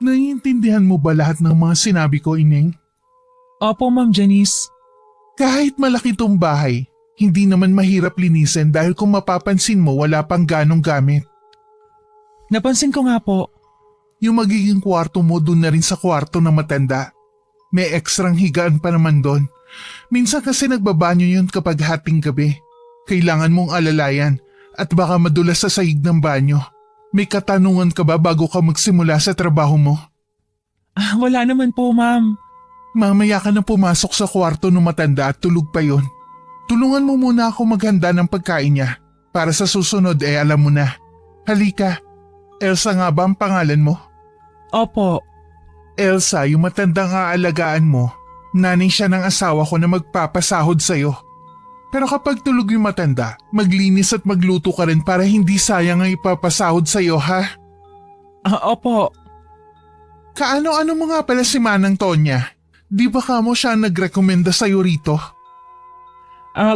Naiintindihan mo ba lahat ng mga sinabi ko, Ineng? Opo, Ma'am Janice. Kahit malaki tong bahay, hindi naman mahirap linisin dahil kung mapapansin mo wala pang ganong gamit. Napansin ko nga po. Yung magiging kwarto mo dun na rin sa kwarto ng matanda. May ekstrang higaan pa naman doon. Minsan kasi nagbabanyo yun kapag hating gabi. Kailangan mong alalayan at baka madulas sa sahig ng banyo. May katanungan ka ba bago ka magsimula sa trabaho mo? Wala naman po, Ma'am. Mamaya ka na pumasok sa kwarto ng matanda at tulog pa yon. Tulungan mo muna ako maghanda ng pagkain niya para sa susunod alam mo na. Halika, Elsa nga ba ang pangalan mo? Opo. Elsa, yung matandang aalagaan mo, nanay siya ng asawa ko na magpapasahod sa'yo. Pero kapag tulog yung matanda, maglinis at magluto ka rin para hindi sayang ang ipapasahod sa'yo, ha? Opo. Kaano-ano mo nga pala si Manang Tonya? Di ba kamo siya nagrekomenda sa'yo rito?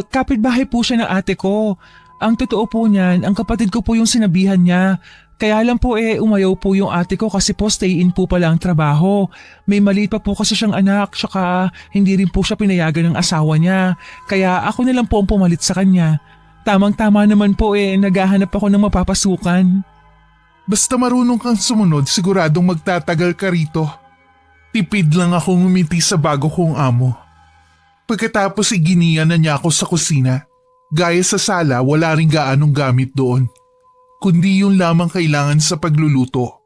Kapitbahay po siya ng ate ko. Ang totoo po niyan, ang kapatid ko po yung sinabihan niya. Kaya lang po umayaw po yung ate ko kasi po stay-in po pala ang trabaho. May maliit pa po kasi siyang anak, tsaka hindi rin po siya pinayagan ng asawa niya. Kaya ako na lang po ang pumalit sa kanya. Tamang-tama naman po naghahanap ako ng mapapasukan. Basta marunong kang sumunod, siguradong magtatagal ka rito. Tipid lang akong ngumiti sa bago kong amo. Pagkatapos iginiya na niya ako sa kusina. Gaya sa sala, wala ring gaanong gamit doon. Kundi yung lamang kailangan sa pagluluto.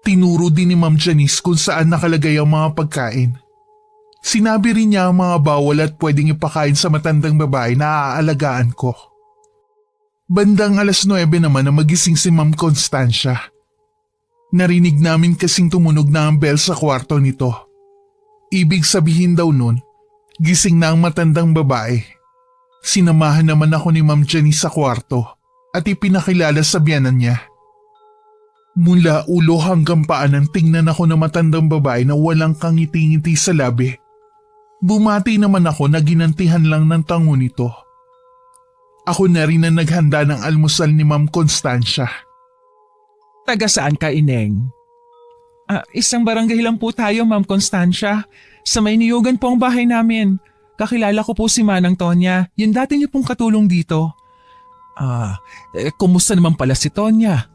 Tinuro din ni Ma'am Janice kung saan nakalagay ang mga pagkain. Sinabi rin niya ang mga bawal at pwedeng ipakain sa matandang babae na aalagaan ko. Bandang 9:00 naman na magising si Ma'am Constancia. Narinig namin kasing tumunog na ang bell sa kwarto nito. Ibig sabihin daw nun, gising na ang matandang babae. Sinamahan naman ako ni Ma'am Janice sa kwarto at ipinakilala sa biyanan niya. Mula ulo hanggang paanan tingnan ako ng matandang babae na walang kangiti-ngiti sa labi. Bumati naman ako na ginantihan lang ng tango nito. Ako na rin na naghanda ng almusal ni Ma'am Constancia. Taga saan ka, Ineng? Isang barangay lang po tayo, Ma'am Constancia. Sa may niyugan po ang bahay namin. Kakilala ko po si Manang Tonya. Yun dati niyo pong katulong dito. Kumusta naman pala si Tonya?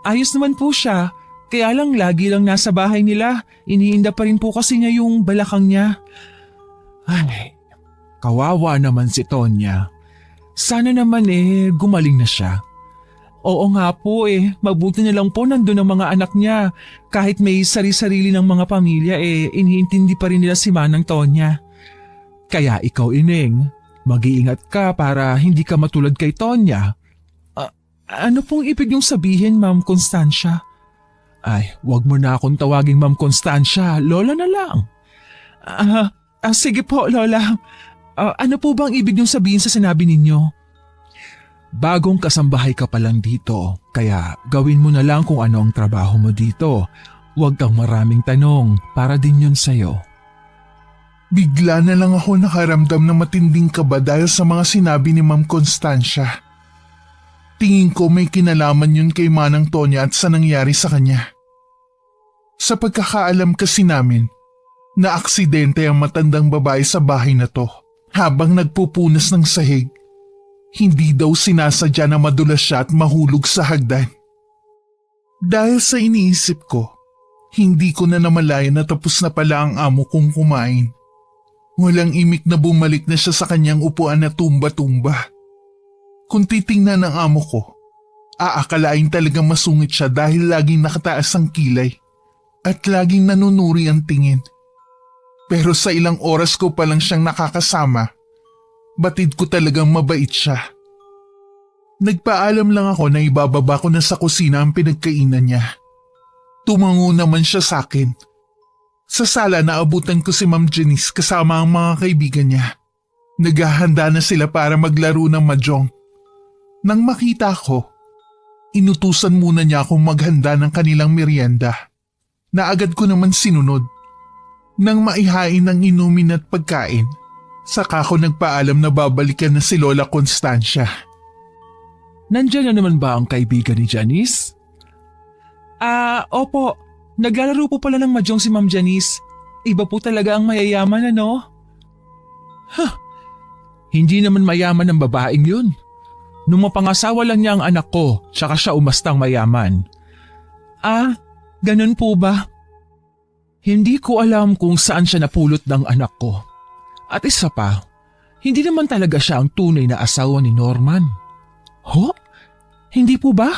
Ayos naman po siya. Kaya lang lagi lang nasa bahay nila. Iniinda pa rin po kasi niya yung balakang niya. Ay, kawawa naman si Tonya. Sana naman gumaling na siya. Oo nga po mabuti na lang po nandun ang mga anak niya. Kahit may sari-sarili ng mga pamilya iniintindi pa rin nila si Manang Tonya. Kaya ikaw, Ineng, mag-iingat ka para hindi ka matulad kay Tonya. Ano pong ibig niyong sabihin, Ma'am Constancia? Ay, wag mo na akong tawaging Ma'am Constancia, Lola na lang. Sige po, Lola. Ano po bang ibig niyong sabihin sa sinabi ninyo? Bagong kasambahay ka pa lang dito, kaya gawin mo na lang kung ano ang trabaho mo dito. Huwag kang maraming tanong, para din yun sa'yo. Bigla na lang ako nakaramdam ng matinding kaba dahil sa mga sinabi ni Ma'am Constancia. Tingin ko may kinalaman yun kay Manang Tonya at sa nangyari sa kanya. Sa pagkakaalam kasi namin, na-aksidente ang matandang babae sa bahay na to habang nagpupunas ng sahig. Hindi daw sinasadya na madulas siya at mahulog sa hagdan. Dahil sa iniisip ko, hindi ko na namalayan na tapos na pala ang amo kong kumain. Walang imik na bumalik na siya sa kanyang upuan na tumba-tumba. Kung titingnan ng amo ko, aakalain talagang masungit siya dahil laging nakataas ang kilay at laging nanunuri ang tingin. Pero sa ilang oras ko pa lang siyang nakakasama, batid ko talagang mabait siya. Nagpaalam lang ako na ibababa ko na sa kusina ang pinagkainan niya. Tumango naman siya sa akin. Sa sala naabutan ko si Ma'am Janice kasama ang mga kaibigan niya. Naghahanda na sila para maglaro ng mahjong. Nang makita ko, inutusan muna niya akong maghanda ng kanilang merienda. Na agad ko naman sinunod. Nang maihain ng inumin at pagkain, saka ko nagpaalam na babalikan na si Lola Constancia. Nandiyan na naman ba ang kaibigan ni Janice? Opo. Naglalaro po pala ng mahjong si Ma'am Janice. Iba po talaga ang mayayaman, ano? Hindi naman mayaman ang babaeng yun. Nung mapangasawa lang niya ang anak ko, tsaka siya umastang mayaman. Ah, ganun po ba? Hindi ko alam kung saan siya napulot ng anak ko. At isa pa, hindi naman talaga siya ang tunay na asawa ni Norman. Ho? Hindi po ba?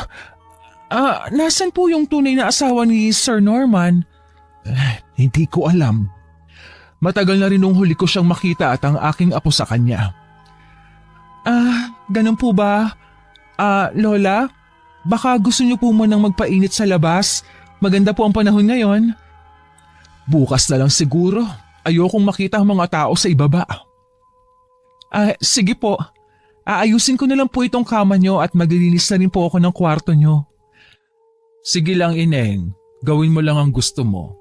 Nasan po yung tunay na asawa ni Sir Norman? Hindi ko alam. Matagal na rin nung huli ko siyang makita at ang aking apo sa kanya. Ganun po ba? Lola, baka gusto niyo po munang magpainit sa labas. Maganda po ang panahon ngayon. Bukas na lang siguro. Ayokong makita ang mga tao sa ibaba. Sige po. Aayusin ko na lang po itong kama niyo at maglilinis na rin po ako ng kwarto niyo. Sige lang, Ineng. Gawin mo lang ang gusto mo.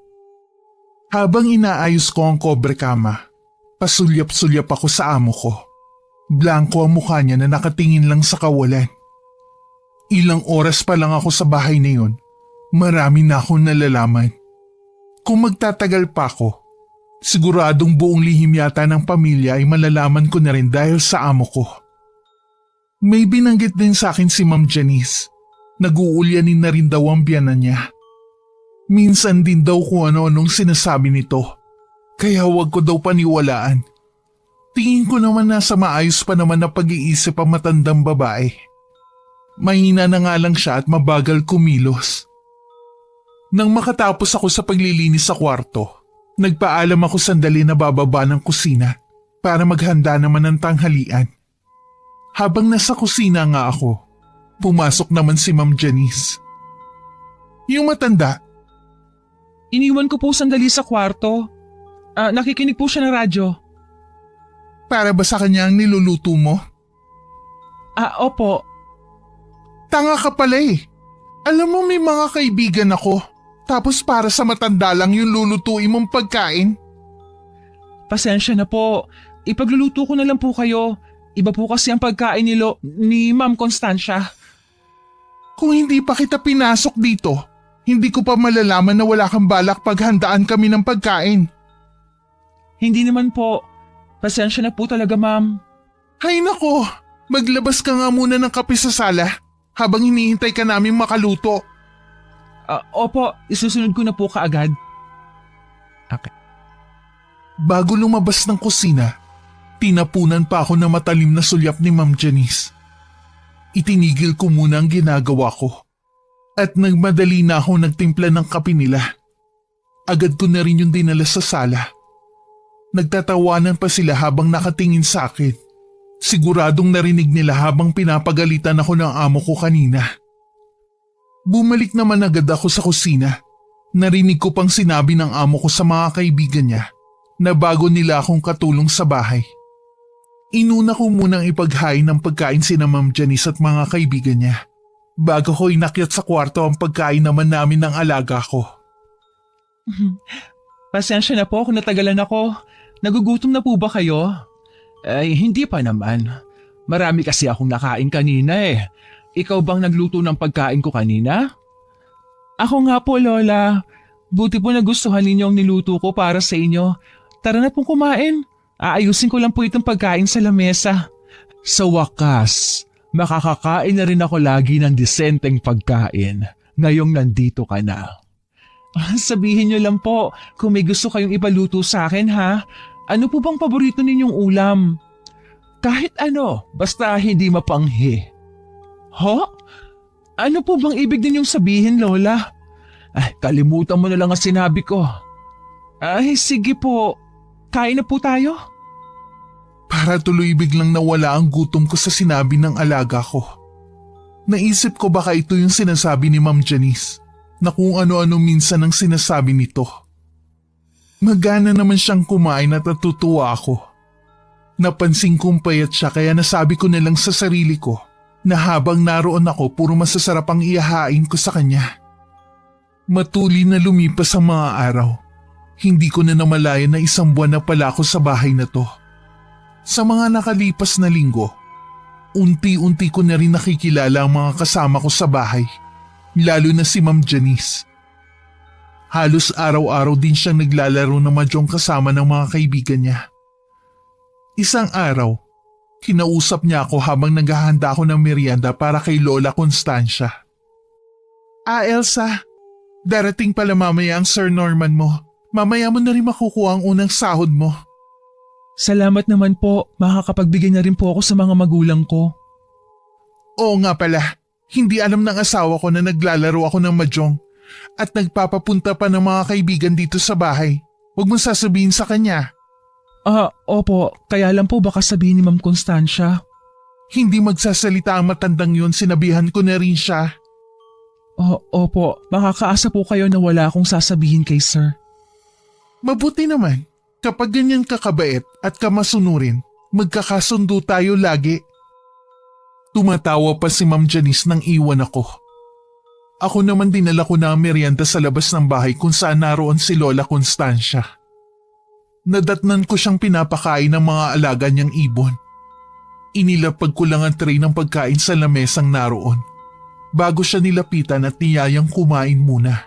Habang inaayos ko ang kobre kama, pasulyap-sulyap ako sa amo ko. Blanko ang mukha niya na nakatingin lang sa kawalan. Ilang oras pa lang ako sa bahay na yun, marami na akong nalalaman. Kung magtatagal pa ako, siguradong buong lihim yata ng pamilya ay malalaman ko na rin dahil sa amo ko. May binanggit din sa akin si Ma'am Janice. Nag-uulyanin na rin daw ang biyanan niya. Minsan din daw kung ano-anong sinasabi nito. Kaya huwag ko daw paniwalaan. Tingin ko naman nasa maayos pa naman na pag-iisip ang matandang babae. Mahina na nga lang siya at mabagal kumilos. Nang makatapos ako sa paglilinis sa kwarto, nagpaalam ako sandali na bababa ng kusina para maghanda naman ng tanghalian. Habang nasa kusina nga ako, pumasok naman si Ma'am Janice. Yung matanda. Iniwan ko po sandali sa kwarto. Nakikinig po siya ng radyo. Para ba sa kanya ang niluluto mo? Opo. Tanga ka pala eh. Alam mo may mga kaibigan ako. Tapos para sa matanda lang yung lulutuin mong pagkain. Pasensya na po. Ipagluluto ko na lang po kayo. Iba po kasi ang pagkain ni Ma'am Constancia. Kung hindi pa kita pinasok dito, hindi ko pa malalaman na wala kang balak paghandaan kami ng pagkain. Hindi naman po. Pasensya na po talaga, ma'am. Hay nako, maglabas ka nga muna ng kape sa sala habang hinihintay ka namin makaluto. Opo, isusunod ko na po kaagad. Okay. Bago lumabas ng kusina, tinapunan pa ako na matalim na sulyap ni Ma'am Janice. Itinigil ko muna ang ginagawa ko at nagmadali na ako nagtimpla ng kape nila. Agad ko na rin yung dinala sa sala. Nagtatawanan pa sila habang nakatingin sa akin. Siguradong narinig nila habang pinapagalitan ako ng amo ko kanina. Bumalik naman agad ako sa kusina. Narinig ko pang sinabi ng amo ko sa mga kaibigan niya na bago nila akong katulong sa bahay. Inuna ko munang ipaghain ng pagkain sina Ma'am Janice at mga kaibigan niya. Bago ko inakyat sa kwarto ang pagkain naman namin ng alaga ko. Pasensya na po kung natagalan ako. Nagugutom na po ba kayo? Ay, hindi pa naman. Marami kasi akong nakain kanina eh. Ikaw bang nagluto ng pagkain ko kanina? Ako nga po, Lola. Buti po nagustuhan ninyo ang niluto ko para sa inyo. Tara na pong kumain. Aayusin ko lang po itong pagkain sa lamesa. Sa wakas, makakakain na rin ako lagi ng disenteng pagkain ngayong nandito ka na. Sabihin niyo lang po kung may gusto kayong ipaluto sa akin ha. Ano po bang paborito ninyong ulam? Kahit ano, basta hindi mapanghi. Ho? Ano po bang ibig ninyong sabihin, Lola? Ay, kalimutan mo na lang ang sinabi ko. Ay, sige po. Kain na po tayo? Para tuloy biglang nawala ang gutom ko sa sinabi ng alaga ko. Naisip ko baka ito yung sinasabi ni Ma'am Janice na kung ano-ano minsan ang sinasabi nito. Magana naman siyang kumain at natutuwa ako. Napansin kong payat siya kaya nasabi ko na lang sa sarili ko na habang naroon ako puro masasarap ang ihahain ko sa kanya. Matuli na lumipas ang mga araw. Hindi ko na namalayan na 1 buwan na pala ako sa bahay na to. Sa mga nakalipas na linggo, unti-unti ko na rin nakikilala ang mga kasama ko sa bahay, lalo na si Ma'am Janice. Halos araw-araw din siyang naglalaro ng mahjong kasama ng mga kaibigan niya. Isang araw, kinausap niya ako habang naghahanda ako ng merienda para kay Lola Constancia. Elsa, darating pala mamaya ang Sir Norman mo. Mamaya mo na rin makukuha ang unang sahod mo. Salamat naman po, makakapagbigay na rin po ako sa mga magulang ko. Oo nga pala, hindi alam ng asawa ko na naglalaro ako ng mahjong at nagpapapunta pa ng mga kaibigan dito sa bahay. Huwag mong sasabihin sa kanya. Opo, kaya lang po baka sabihin ni Ma'am Constancia. Hindi magsasalita ang matandang yun, sinabihan ko na rin siya. Opo, makakaasa po kayo na wala akong sasabihin kay sir. Mabuti naman, kapag ganyan kakabait at kamasunurin, magkakasundo tayo lagi. Tumatawa pa si Ma'am Janice nang iwan ako. Ako naman dinala ko na ang merienda sa labas ng bahay kung saan naroon si Lola Constancia. Nadatnan ko siyang pinapakain ng mga alaga niyang ibon. Inilapag ko lang ang tray ng pagkain sa lamesang naroon bago siya nilapitan at niyayang kumain muna.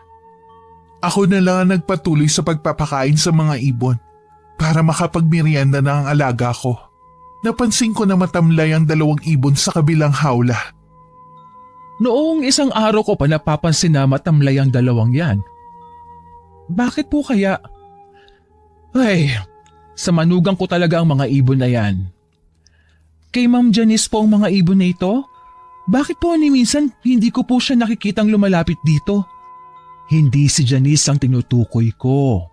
Ako na lang ang nagpatuloy sa pagpapakain sa mga ibon para makapagmerienda na ang alaga ko. Napansin ko na matamlay ang 2 ibon sa kabilang hawla. Noong isang araw ko pa napapansin na matamlay ang 2 yan. Bakit po kaya? Ay, sa manugang ko talaga ang mga ibon na yan. Kay Ma'am Janice po ang mga ibon na ito? Bakit po ni minsan hindi ko po siya nakikitang lumalapit dito? Hindi si Janice ang tinutukoy ko.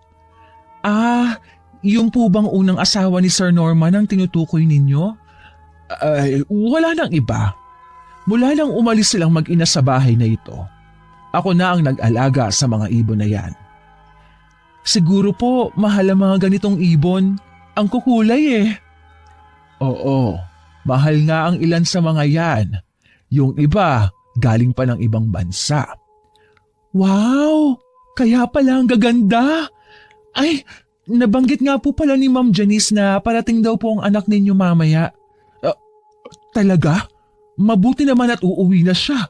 Yung po bang unang asawa ni Sir Norman ang tinutukoy ninyo? Wala nang iba. Mula nang umalis silang mag-ina sa bahay na ito, ako na ang nag-alaga sa mga ibon na yan. Siguro po mahal ang mga ganitong ibon. Ang kukulay eh. Oo, mahal nga ang ilan sa mga yan. Yung iba, galing pa ng ibang bansa. Wow! Kaya pala ang gaganda! Ay, nabanggit nga po pala ni Ma'am Janice na parating daw po ang anak ninyo mamaya. Talaga? Mabuti naman at uuwi na siya.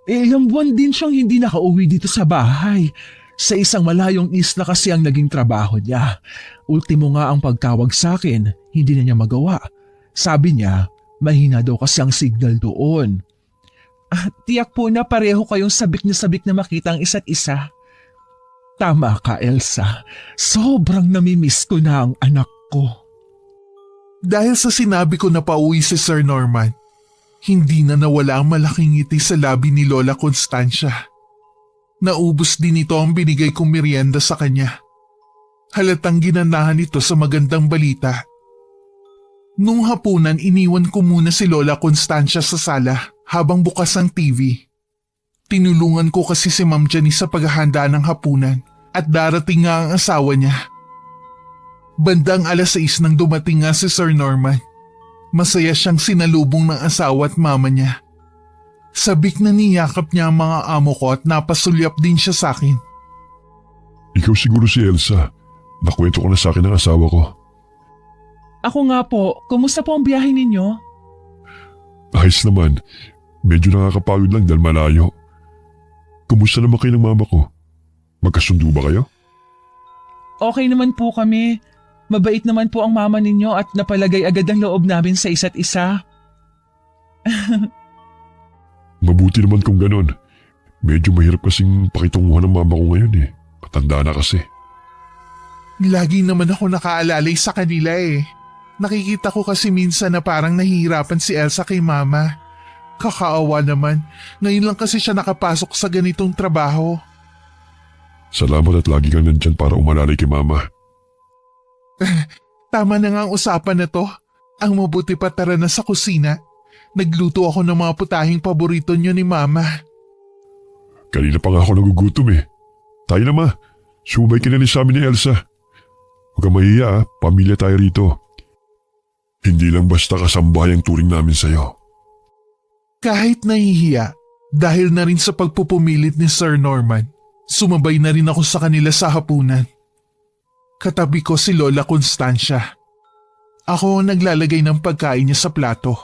Ilang buwan din siyang hindi nakauwi dito sa bahay. Sa isang malayong isla kasi ang naging trabaho niya. Ultimo nga ang pagtawag sa akin, hindi na niya magawa. Sabi niya, mahina daw kasi ang signal doon. Tiyak po na pareho kayong sabik na makita ang isa't isa. Tama ka, Elsa. Sobrang namimiss ko na ang anak ko. Dahil sa sinabi ko na pauwi si Sir Norman, hindi na nawala ang malaking ngiti sa labi ni Lola Constancia. Naubos din ito ang binigay kong merienda sa kanya. Halatang ginanahan ito sa magandang balita. Nung hapunan, iniwan ko muna si Lola Constancia sa sala habang bukas ang TV. Tinulungan ko kasi si Ma'am Janice sa paghahanda ng hapunan at darating nga ang asawa niya. Bandang 6:00 nang dumating nga si Sir Norman. Masaya siyang sinalubong ng asawa at mama niya. Sabik na niyakap niya ang mga amo ko at napasulyap din siya sa akin. Ikaw siguro si Elsa. Nakwento ko na sa akin ng asawa ko. Ako nga po, kumusta po ang biyahe ninyo? Ayos naman. Medyo nakakapagod lang dahil malayo. Kumusta naman kayo ng mama ko? Magkasundo ba kayo? Okay naman po kami. Mabait naman po ang mama ninyo at napalagay agad ang loob namin sa isa't isa. Mabuti naman kung ganon. Medyo mahirap kasing pakitunguhan ng mama ko ngayon eh. Matanda na kasi. Lagi naman ako nakaalalay sa kanila eh. Nakikita ko kasi minsan na parang nahihirapan si Elsa kay mama. Kakaawa naman. Ngayon lang kasi siya nakapasok sa ganitong trabaho. Salamat at lagi kang nandyan para umalalay kay mama. Tama na nga ang usapan na to. Ang mabuti pa tara na sa kusina. Nagluto ako ng mga putahing paborito niyo ni mama. Kanina pa nga ako nagugutom eh. Tayo na ma. Sumabay ka na ni sa amin ni Elsa. Huwag kang mahiya, pamilya tayo rito. Hindi lang basta kasambahay ang turing namin sa'yo. Kahit nahihiya, dahil na rin sa pagpupumilit ni Sir Norman, sumabay na rin ako sa kanila sa hapunan. Katabi ko si Lola Constancia. Ako ang naglalagay ng pagkain niya sa plato.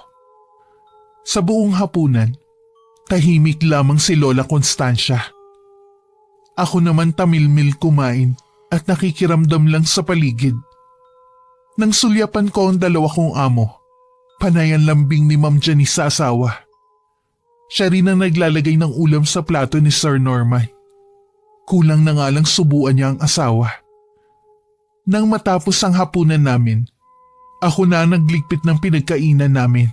Sa buong hapunan, tahimik lamang si Lola Constancia. Ako naman tamilmil kumain at nakikiramdam lang sa paligid. Nang sulyapan ko ang dalawa kong amo, panay ang lambing ni Ma'am Janice sa asawa. Siya rin ang naglalagay ng ulam sa plato ni Sir Norman. Kulang na nga lang subuan niya ang asawa. Nang matapos ang hapunan namin, ako na ang nagligpit ng pinagkainan namin.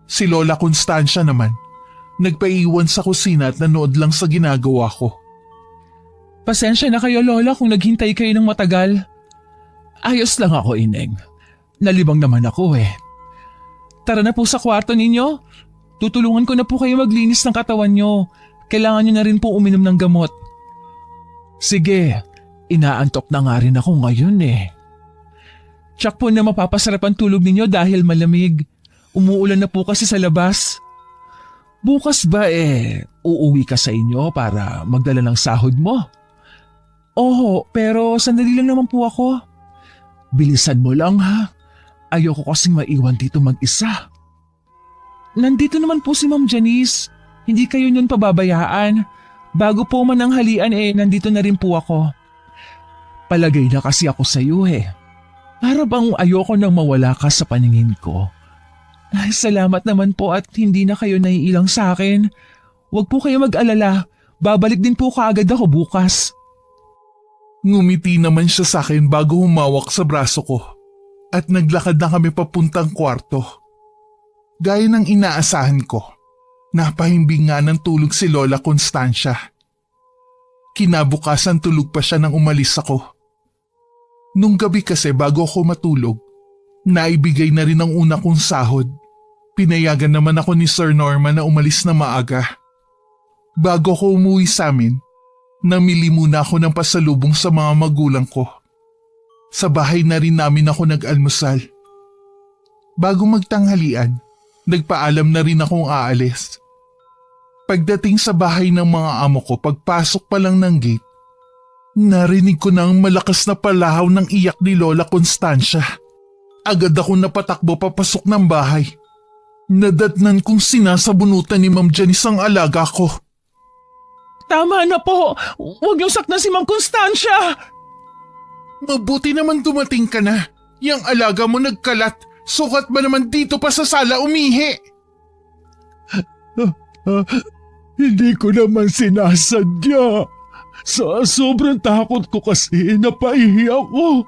Si Lola Constancia naman, nagpaiwan sa kusina at nanood lang sa ginagawa ko. Pasensya na kayo, Lola, kung naghintay kayo ng matagal. Ayos lang ako, Ineng. Nalibang naman ako eh. Tara na po sa kwarto ninyo. Tutulungan ko na po kayo maglinis ng katawan nyo. Kailangan nyo na rin po uminom ng gamot. Sige, inaantok na nga rin ako ngayon eh. Tsak po na mapapasarap ang tulog ninyo dahil malamig. Umuulan na po kasi sa labas. Bukas ba uuwi ka sa inyo para magdala ng sahod mo? Oo, pero sandali lang naman po ako. Bilisan mo lang ha. Ayoko kasing maiwan dito mag-isa. Nandito naman po si Ma'am Janice. Hindi kayo nun pababayaan. Bago po man ang halian nandito na rin po ako. Palagay na kasi ako sa iyo eh. Para bang ayoko nang mawala ka sa paningin ko. Ay, salamat naman po at hindi na kayo naiilang sa akin. Huwag po kayo mag-alala. Babalik din po kaagad ako bukas. Ngumiti naman siya sa akin bago humawak sa braso ko at naglakad na kami papuntang kwarto. Gaya ng inaasahan ko, napahimbing nga ng tulog si Lola Constancia. Kinabukasan tulog pa siya nang umalis ako. Nung gabi kasi bago ako matulog, naibigay na rin ang una kong sahod. Pinayagan naman ako ni Sir Norman na umalis na maaga. Bago ako umuwi sa amin, namili muna ako ng pasalubong sa mga magulang ko. Sa bahay na rin namin ako nag-almusal. Bago magtanghalian, nagpaalam na rin akong aalis. Pagdating sa bahay ng mga amo ko, pagpasok pa lang ng gate, narinig ko na ang malakas na palahaw ng iyak ni Lola Constancia. Agad ako napatakbo papasok ng bahay. Nadatnan kong sinasabunutan ni Ma'am Janice ang alaga ko. Tama na po! Huwag niyong saktan si Ma'am Constancia! Mabuti naman dumating ka na. Yang alaga mo nagkalat. Sukat ba naman dito pa sa sala umihi? Hindi ko naman sinasadya. Sa sobrang takot ko kasi napaihi ako.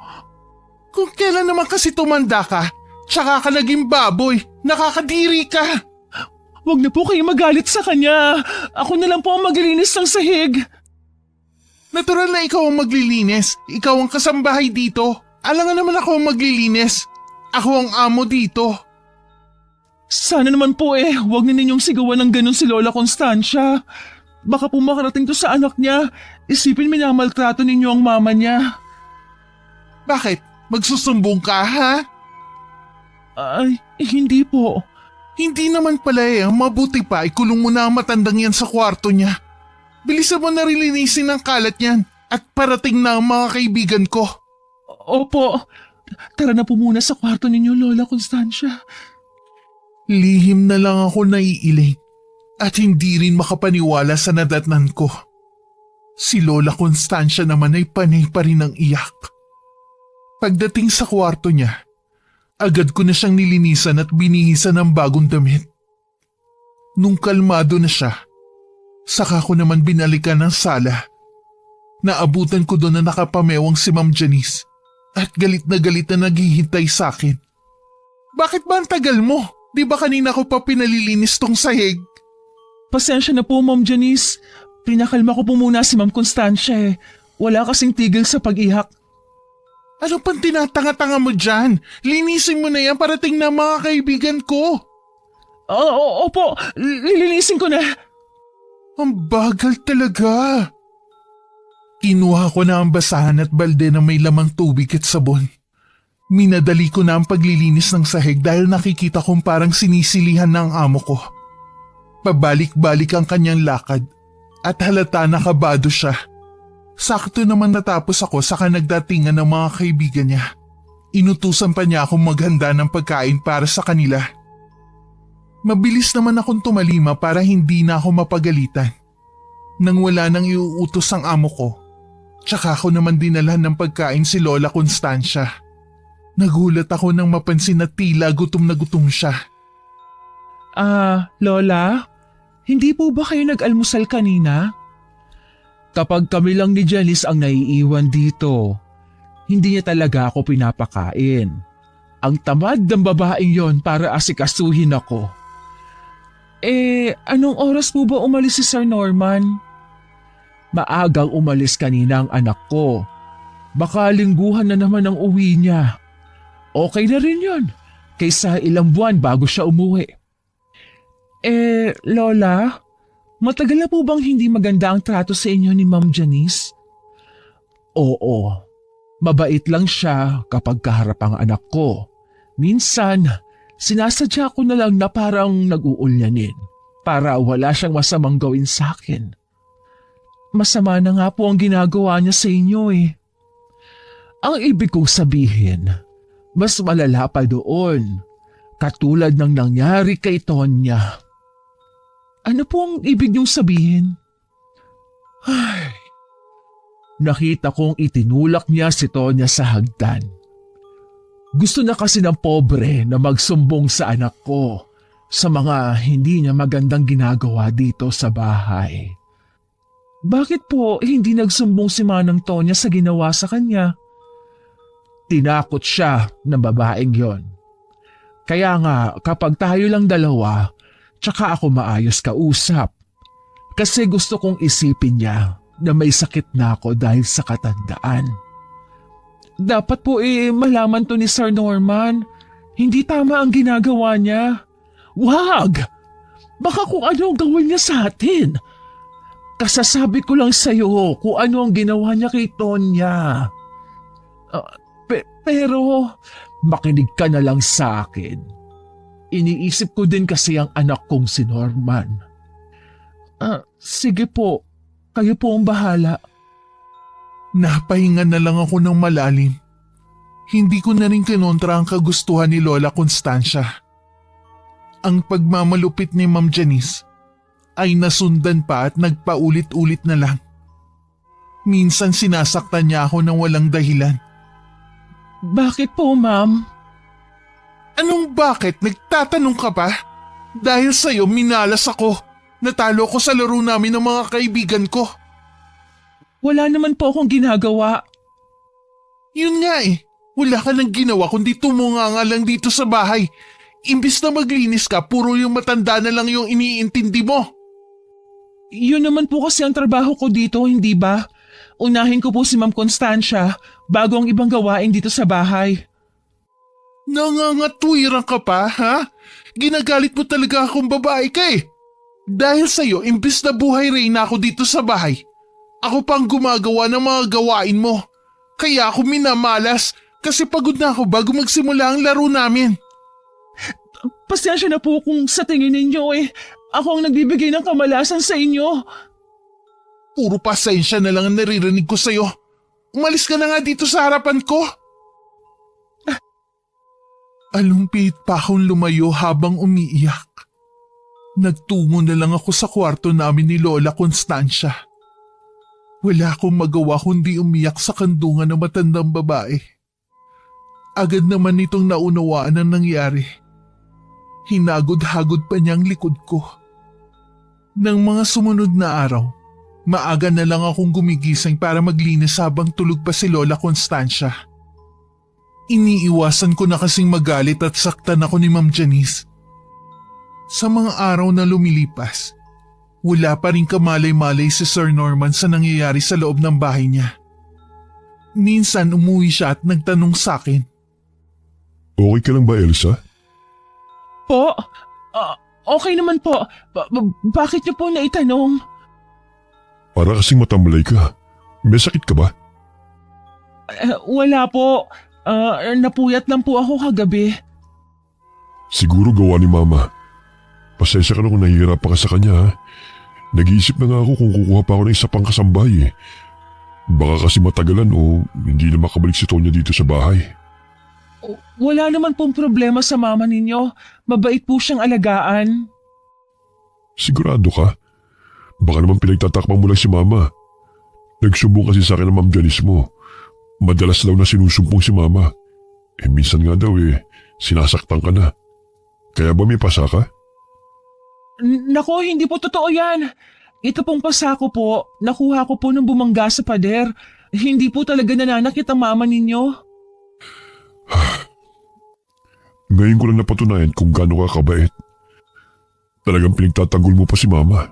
Kung kailan naman kasi tumanda ka, tsaka ka naging baboy, nakakadiri ka. Huwag na po kayo magalit sa kanya. Ako na lang po ang maglilinis ng sahig. Natural na ikaw ang maglilinis. Ikaw ang kasambahay dito. Alangan naman ako ang maglilinis. Ako ang amo dito. Sana naman po huwag na ninyong sigawan ng ganun si Lola Constancia. Baka po makarating to sa anak niya. Isipin minamaltrato ninyo ang mama niya. Bakit? Magsusumbong ka, ha? Ay, hindi po. Hindi naman pala mabuti pa ikulong mo na ang matandang yan sa kwarto niya. Bilisan mo na rin linisin ang kalat niyan at parating na ang mga kaibigan ko. Opo. Tara na po muna sa kwarto ninyo, Lola Constancia. Lihim na lang ako naiiling at hindi rin makapaniwala sa nadatnan ko. Si Lola Constancia naman ay panay pa rin ang iyak. Pagdating sa kwarto niya, agad ko na siyang nilinisan at binihisan ng bagong damit. Nung kalmado na siya, saka ko naman binalikan ng sala. Naabutan ko doon na nakapamewang si Ma'am Janice at galit na naghihintay sa akin. Bakit ba ang tagal mo? Di ba kanina ko pa pinalilinis tong sahig? Pasensya na po, Ma'am Janice. Pinakalma ko po muna si Ma'am Constancia. Wala kasing tigil sa pag-ihak. Ano pang tinatanga-tanga mo dyan? Linisin mo na yan parating na mga kaibigan ko. Opo, lilinisin ko na. Ang bagal talaga. Kinuha ko na ang basahan at balde na may lamang tubig at sabon. Minadali ko na ang paglilinis ng sahig dahil nakikita kong parang sinisilihan ng amo ko. Pabalik-balik ang kanyang lakad at halata na kabado siya. Sakto naman natapos ako saka nagdatingan ng mga kaibigan niya. Inutusan pa niya akong maghanda ng pagkain para sa kanila. Mabilis naman akong tumalima para hindi na ako mapagalitan. Nang wala nang iuutos ang amo ko, tsaka ako naman dinala ng pagkain si Lola Constancia. Nagulat ako nang mapansin na tila gutom na gutom siya. Lola? Hindi po ba kayo nag-almusal kanina? Kapag kami lang ni Janice ang naiiwan dito, hindi niya talaga ako pinapakain. Ang tamad ng babaeng yon para asikasuhin ako. Anong oras po ba umalis si Sir Norman? Maagang umalis kanina ang anak ko. Baka lingguhan na naman ang uwi niya. Okay na rin yun, kaysa ilang buwan bago siya umuwi. Lola, matagal na po bang hindi maganda ang trato sa inyo ni Ma'am Janice? Oo, mabait lang siya kapag kaharap ang anak ko. Minsan, sinasadya ko na lang na parang nag-uulyanin para wala siyang masamang gawin sa akin. Masama na nga po ang ginagawa niya sa inyo eh. Ang ibig kong sabihin, mas malala pa doon, katulad ng nangyari kay Tonya. Ano po ang ibig niyong sabihin? Ay, nakita kong itinulak niya si Tonya sa hagdan. Gusto na kasi ng pobre na magsumbong sa anak ko sa mga hindi niya magandang ginagawa dito sa bahay. Bakit po hindi nagsumbong si Manang Tonya sa ginawa sa kanya? Tinakot siya ng babaeng yon. Kaya nga kapag tayo lang dalawa, tsaka ako maayos kausap. Kasi gusto kong isipin niya na may sakit na ako dahil sa katandaan. Dapat po malaman to ni Sir Norman. Hindi tama ang ginagawa niya. Wag! Baka kung ano ang gawin niya sa atin. Kasasabi ko lang sa'yo kung ano ang ginawa niya kay Tonya. Pero makinig ka na lang sa akin. Iniisip ko din kasi ang anak kong si Norman. Sige po, kayo po ang bahala. Napahinga na lang ako ng malalim. Hindi ko na rin kinontra ang kagustuhan ni Lola Constancia. Ang pagmamalupit ni Ma'am Janice ay nasundan pa at nagpaulit-ulit na lang. Minsan sinasaktan niya ako ng walang dahilan. Bakit po, ma'am? Anong bakit? Nagtatanong ka pa? Dahil sa'yo minalas ako. Natalo ko sa laro namin ng mga kaibigan ko. Wala naman po akong ginagawa. Yun nga eh. Wala ka nang ginawa kundi tumunga nga lang dito sa bahay. Imbis na maglinis ka, puro yung matanda na lang yung iniintindi mo. Yun naman po kasi ang trabaho ko dito, hindi ba? Unahin ko po si Ma'am Constancia bago ang ibang gawain dito sa bahay. Nangangatwiran ka pa, ha? Ginagalit mo talaga akong babae ka eh. Dahil sa'yo, imbis na buhay reyna ako dito sa bahay, ako pang gumagawa ng mga gawain mo. Kaya ako minamalas kasi pagod na ako bago magsimula ang laro namin. Pasensya na po kung sa tingin ninyo ako ang nagbibigay ng kamalasan sa inyo. Puro pasensya na lang ang naririnig ko sa'yo. Umalis ka na nga dito sa harapan ko. Alumpit pa akong lumayo habang umiiyak. Nagtungo na lang ako sa kwarto namin ni Lola Constancia. Wala akong magawa kundi umiyak sa kandungan ng matandang babae. Agad naman itong naunawaan ang nangyari. Hinagod-hagod pa niya ang likod ko. Nang mga sumunod na araw, maaga na lang akong gumigising para maglinis habang tulog pa si Lola Constancia. Iniiwasan ko na kasing magalit at saktan ako ni Ma'am Janice. Sa mga araw na lumilipas, wala pa rin kamalay-malay si Sir Norman sa nangyayari sa loob ng bahay niya. Minsan umuwi siya at nagtanong sa akin. Okay ka lang ba, Elsa? Po? Okay naman po. Bakit niyo po naitanong? Para kasing matamlay ka. May sakit ka ba? Wala po. Napuyat lang po ako kagabi. Siguro gawa ni Mama. Pasensya ka na kung nahihirapan ka sa kanya, ha? Nag-iisip na nga ako kung kukuha pa ako ng isa pang kasambay, eh. Baka kasi matagalan o hindi na makabalik si Tonya dito sa bahay. Wala naman pong problema sa mama ninyo. Mabait po siyang alagaan. Sigurado ka? Baka naman pinagtatakpan mo lang si Mama. Nagsumbong kasi sa akin ng Ma'am Janice mo. Madalas daw na sinusumpong si Mama. Minsan nga daw sinasaktan ka na. Kaya ba may pasa ka? Nako, hindi po totoo yan. Ito pong pasako po, nakuha ko po nung bumangga sa pader. Hindi po talaga nananakit ang mama ninyo. Ngayon ko lang napatunayan kung gaano ka kabait. Talagang pinagtatanggol mo pa si Mama.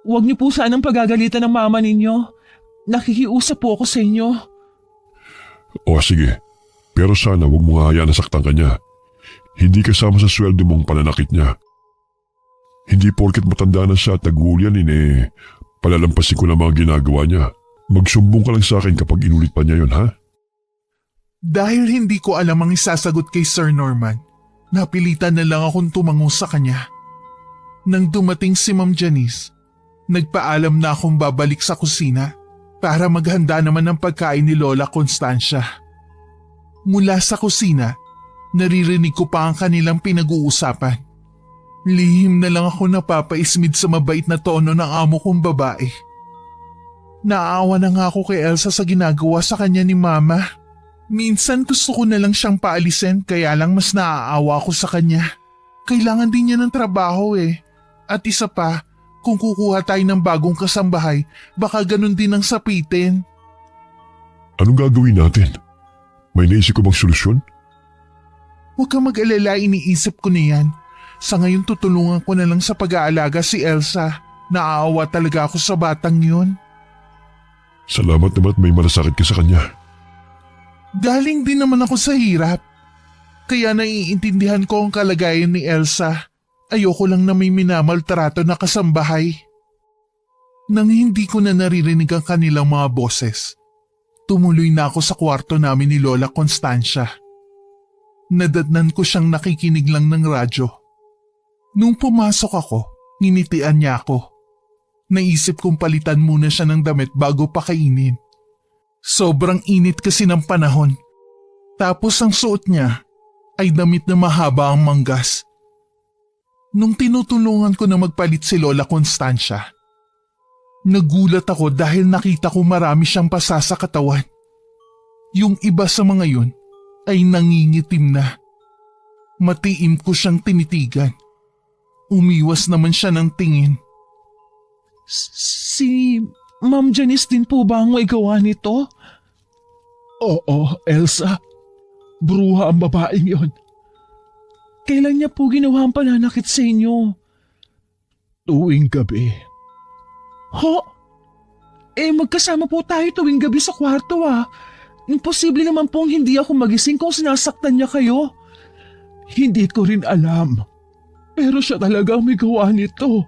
Huwag niyo po sanang pagagalitan ng mama ninyo. Nakikiusap po ako sa inyo. O sige, pero sana huwag mo hayaan na saktan ka niya. Hindi kasama sa sweldo mong pananakit niya. Hindi porket matanda na siya at nag-uulyanin palalampasin ko na mga ginagawa niya. Magsumbong ka lang sa akin kapag inulit pa niya yon, ha? Dahil hindi ko alam ang isasagot kay Sir Norman, napilitan na lang akong tumango sa kanya. Nang dumating si Ma'am Janice, nagpaalam na akong babalik sa kusina para maghanda naman ng pagkain ni Lola Constancia. Mula sa kusina, naririnig ko pa ang kanilang pinag-uusapan. Lihim na lang ako napapaismid sa mabait na tono ng amo kong babae. Naawa na nga ako kay Elsa sa ginagawa sa kanya ni Mama. Minsan gusto ko na lang siyang paalisin kaya lang mas naaawa ako sa kanya. Kailangan din niya ng trabaho At isa pa, kung kukuha tayo ng bagong kasambahay, baka ganun din ang sapitin. Anong gagawin natin? May naisip ko bang solusyon? Huwag kang mag-alala, iniisip ko na yan. Sa ngayon tutulungan ko na lang sa pag-aalaga si Elsa. Naaawa talaga ako sa batang yun. Salamat naman at may malasakit ka sa kanya. Galing din naman ako sa hirap. Kaya naiintindihan ko ang kalagayan ni Elsa. Ayoko lang na may minamaltrato na kasambahay. Nang hindi ko na naririnig ang kanilang mga boses, tumuloy na ako sa kwarto namin ni Lola Constancia. Nadatnan ko siyang nakikinig lang ng radyo. Nung pumasok ako, nginitian niya ako. Naisip kong palitan muna siya ng damit bago pakainin. Sobrang init kasi ng panahon. Tapos ang suot niya ay damit na mahaba ang manggas. Nung tinutulungan ko na magpalit si Lola Constancia, nagulat ako dahil nakita ko marami siyang pasa sa katawan. Yung iba sa mga yun ay nangingitim na. Matiim ko siyang tinitigan. Umiwas naman siya ng tingin. Si Ma'am Janice din po ba ang may gawa nito? Oo, Elsa. Bruha ang babaeng yon. Kailan niya po ginawa ang pananakit sa inyo? Tuwing gabi. Ho? Magkasama po tayo tuwing gabi sa kwarto Imposible naman pong hindi ako magising kung sinasaktan niya kayo. Hindi ko rin alam. Pero siya talaga ang may gawa nito.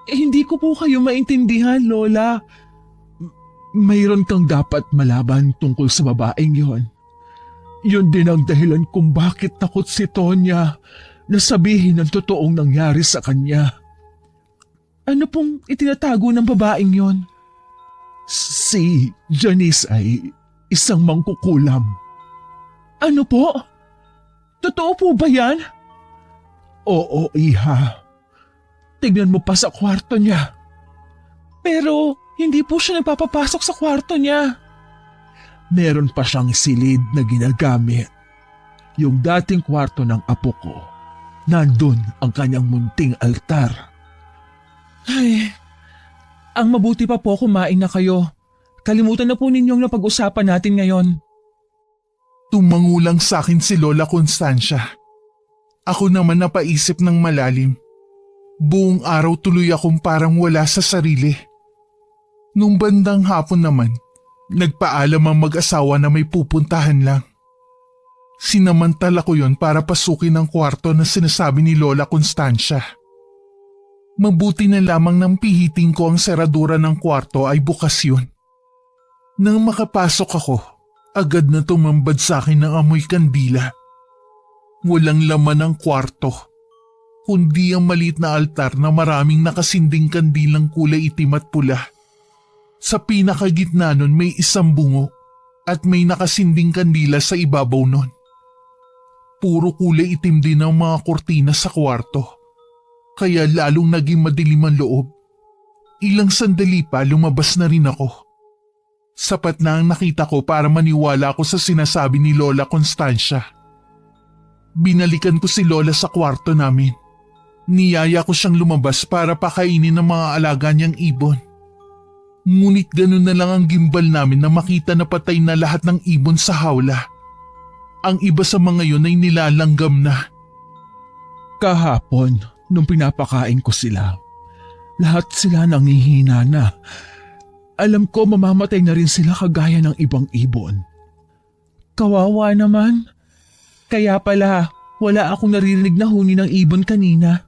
Hindi ko po kayo maintindihan, Lola. Mayroon kang dapat malaban tungkol sa babaeng yon. Yun din ang dahilan kung bakit takot si Tonya na sabihin ang totoong nangyari sa kanya. Ano pong itinatago ng babaeng yon? Si Janice ay isang mangkukulam. Ano po? Totoo po ba yan? Oo, iha. Tignan mo pa sa kwarto niya. Pero hindi po siya nagpapapasok sa kwarto niya. Meron pa siyang silid na ginagamit. Yung dating kwarto ng apo ko, nandun ang kanyang munting altar. Ay, ang mabuti pa po kumain na kayo. Kalimutan na po ninyong napag-usapan natin ngayon. Tumangulang sa akin si Lola Constancia. Ako naman napaisip ng malalim. Buong araw tuloy akong parang wala sa sarili. Nung bandang hapon naman, nagpaalam ang mag-asawa na may pupuntahan lang. Sinamantala ko yon para pasukin ang kwarto na sinasabi ni Lola Constancia. Mabuti na lamang nang pihiting ko ang seradura ng kwarto ay bukas yun. Nang makapasok ako, agad na tumambad sa akin ng amoy kandila. Walang laman ang kwarto, kundi ang maliit na altar na maraming nakasinding kandilang kulay itim at pula. Sa pinakagitna nun may isang bungo at may nakasinding kandila sa ibabaw nun. Puro kulay itim din ang mga kortina sa kwarto. Kaya lalong naging madilim ang loob. Ilang sandali pa lumabas na rin ako. Sapat na ang nakita ko para maniwala ako sa sinasabi ni Lola Constancia. Binalikan ko si Lola sa kwarto namin. Niyaya ko siyang lumabas para pakainin ng mga alaga niyang ibon. Ngunit ganun na lang ang gimbal namin na makita na patay na lahat ng ibon sa hawla. Ang iba sa mga yun ay nilalanggam na. Kahapon, nung pinapakain ko sila, lahat sila nangihina na. Alam ko mamamatay na rin sila kagaya ng ibang ibon. Kawawa naman. Kaya pala, wala akong naririnig na huni ng ibon kanina.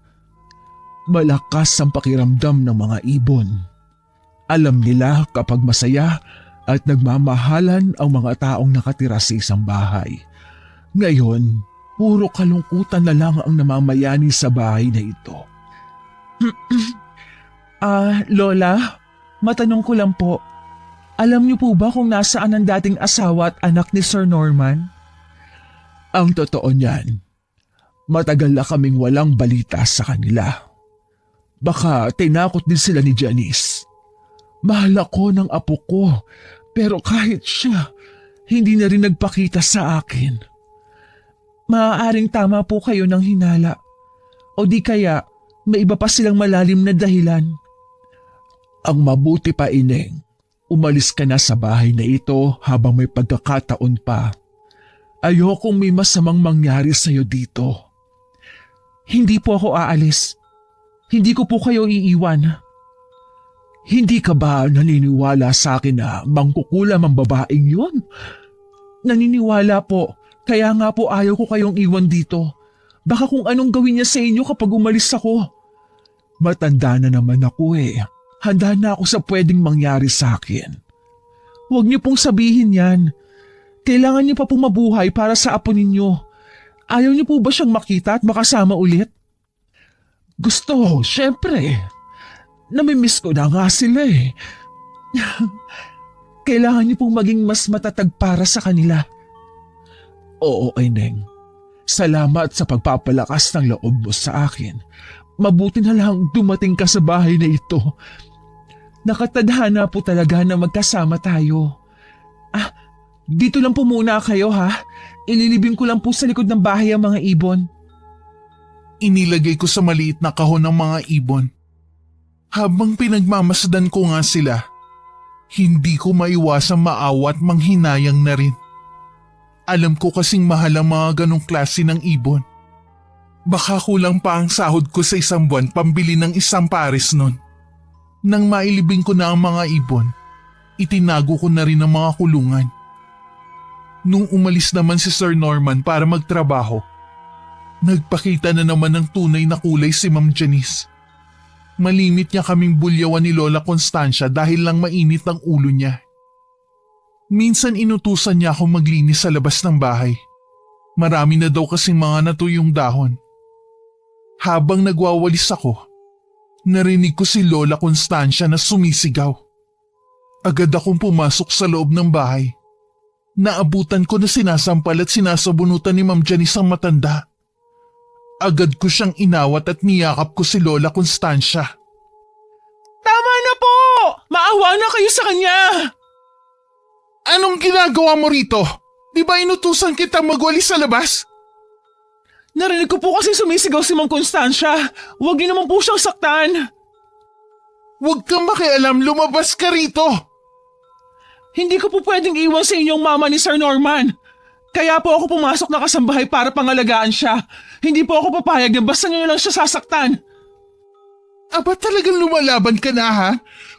Malakas ang pakiramdam ng mga ibon. Alam nila kapag masaya at nagmamahalan ang mga taong nakatira sa isang bahay. Ngayon, puro kalungkutan na lang ang namamayani sa bahay na ito. Lola, matanong ko lang po. Alam niyo po ba kung nasaan ang dating asawa at anak ni Sir Norman? Ang totoo niyan, matagal na kaming walang balita sa kanila. Baka tinakot din sila ni Janice. Mahal ako ng apo ko, pero kahit siya, hindi na rin nagpakita sa akin. Maaaring tama po kayo ng hinala. O di kaya, may iba pa silang malalim na dahilan. Ang mabuti pa, Ineng, umalis ka na sa bahay na ito habang may pagkakataon pa. Ayokong may masamang mangyari sa'yo dito. Hindi po ako aalis. Hindi ko po kayo iiwan. Hindi ka ba naniniwala sa akin na mangkukulam ang babaeng yun? Naniniwala po, kaya nga po ayaw ko kayong iwan dito. Baka kung anong gawin niya sa inyo kapag umalis ako. Matanda na naman ako eh. Handa na ako sa pwedeng mangyari sa akin. Huwag niyo pong sabihin yan. Kailangan niyo pa pong mabuhay para sa apo ninyo. Ayaw niyo po ba siyang makita at makasama ulit? Gusto, syempre. Namimiss ko na nga sila eh. Kailangan niyo pong maging mas matatag para sa kanila. Oo, Ineng. Salamat sa pagpapalakas ng loob mo sa akin. Mabuti na lang dumating ka sa bahay na ito. Nakatadhana po talaga na magkasama tayo. Dito lang po muna kayo ha. Ililibing ko lang po sa likod ng bahay ang mga ibon. Inilagay ko sa maliit na kahon ng mga ibon. Habang pinagmamasdan ko nga sila, hindi ko maiwasang maawa at manghinayang na rin. Alam ko kasing mahal ang mga ganong klase ng ibon. Baka kulang pa ang sahod ko sa isang buwan pambili ng isang pares nun. Nang mailibing ko na ang mga ibon, itinago ko na rin ang mga kulungan. Nung umalis naman si Sir Norman para magtrabaho, nagpakita na naman ng tunay na kulay si Ma'am Janice. Malimit niya kaming bulyawan ni Lola Constancia dahil lang mainit ang ulo niya. Minsan inutusan niya akong maglinis sa labas ng bahay. Marami na daw kasing mga natuyong dahon. Habang nagwawalis ako, narinig ko si Lola Constancia na sumisigaw. Agad akong pumasok sa loob ng bahay. Naabutan ko na sinasampal at sinasabunutan ni Ma'am Janice ang matanda. Agad ko siyang inawat at niyakap ko si Lola Constancia. Tama na po! Maawa na kayo sa kanya! Anong ginagawa mo rito? Di ba inutusan kitang magwalis sa labas? Narinig ko po kasi sumisigaw si Ma'am Constancia. Huwag niyo naman po siyang saktan. Huwag kang makialam, lumabas ka rito. Hindi ko po pwedeng iwan sa inyong mama ni Sir Norman. Kaya po ako pumasok na kasambahay para pangalagaan siya. Hindi po ako papayag na basta niyo lang siya sasaktan. Aba talagang lumalaban ka na ha?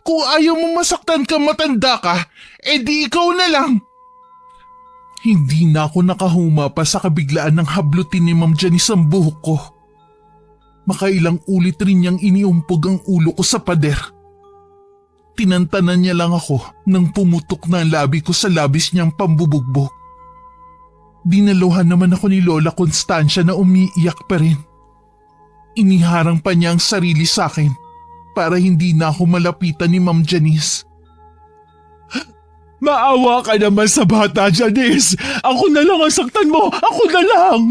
Kung ayaw mo masaktan ka matanda ka, edi ikaw na lang. Hindi na ako nakahuma pa sa kabiglaan ng hablutin ni Ma'am Janice ang buhok ko. Makailang ulit rin niyang iniumpog ang ulo ko sa pader. Tinantanan niya lang ako nang pumutok na ang labi ko sa labis niyang pambubugbog. Dinaluhan naman ako ni Lola Constancia na umiiyak pa rin. Iniharang pa niya ang sarili sa akin para hindi na ako malapitan ni Ma'am Janice. Maawa ka naman sa bata, Janice! Ako na lang ang saktan mo! Ako na lang!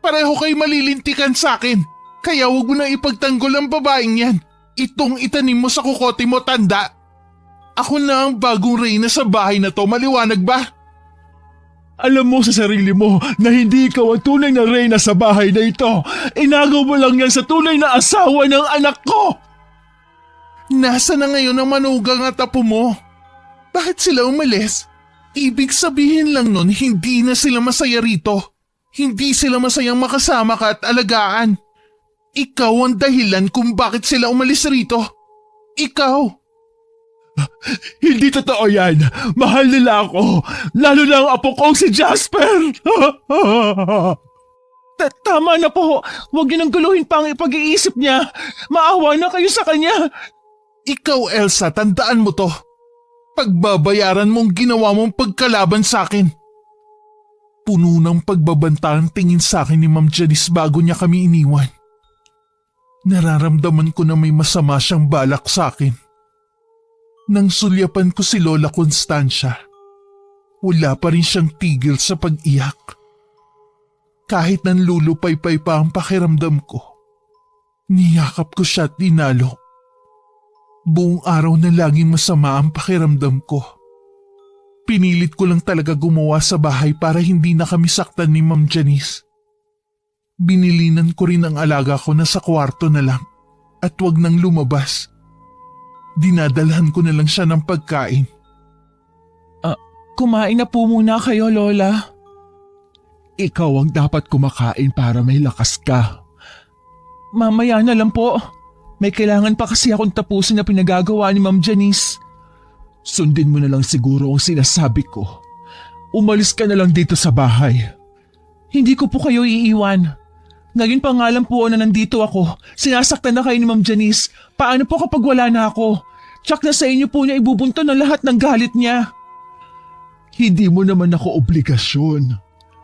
Pareho kayo malilintikan sa akin. Kaya huwag mo na ipagtanggol ang babaeng yan. Itong itanim mo sa kukote mo, tanda. Ako na ang bagong reyna sa bahay na to, maliwanag ba? Alam mo sa sarili mo na hindi ikaw ang tunay na reyna sa bahay na ito. Inagaw mo lang yan sa tunay na asawa ng anak ko. Nasa na ngayon ang manugang at apo mo? Bakit sila umalis? Ibig sabihin lang nun, hindi na sila masaya rito. Hindi sila masayang makasama ka at alagaan. Ikaw ang dahilan kung bakit sila umalis rito. Ikaw. Hindi totoo yan. Mahal nila ako. Lalo na ang apo kong si Jasper. Tama na po. Huwag niyo nang guluhin pa ang ipag-iisip niya. Maawa na kayo sa kanya. Ikaw, Elsa, tandaan mo to. Pagbabayaran mong ginawa mong pagkalaban sa akin. Puno ng pagbabanta ang tingin sa akin ni Ma'am Janice bago niya kami iniwan. Nararamdaman ko na may masama siyang balak sa akin. Nang sulyapan ko si Lola Constancia, wala pa rin siyang tigil sa pag-iyak. Kahit nanlulupay-pay pa ang pakiramdam ko, niyakap ko siya at dinalo. Buong araw na laging masama ang pakiramdam ko. Pinilit ko lang talaga gumawa sa bahay para hindi na kami saktan ni Ma'am Janice. Binilinan ko rin ang alaga ko na sa kwarto na lang at wag nang lumabas. Dinadalhan ko na lang siya ng pagkain. Kumain na po muna kayo, Lola. Ikaw ang dapat kumakain para may lakas ka. Mamaya na lang po. May kailangan pa kasi akong tapusin na pinagagawa ni Ma'am Janice. Sundin mo na lang siguro ang sinasabi ko. Umalis ka na lang dito sa bahay. Hindi ko po kayo iiwan. Ngayon pa nga lang po na nandito ako. Sinasaktan na kayo ni Ma'am Janice. Paano po kapag wala na ako? Tsak na sa inyo po niya ibubunto ng lahat ng galit niya. Hindi mo naman ako obligasyon.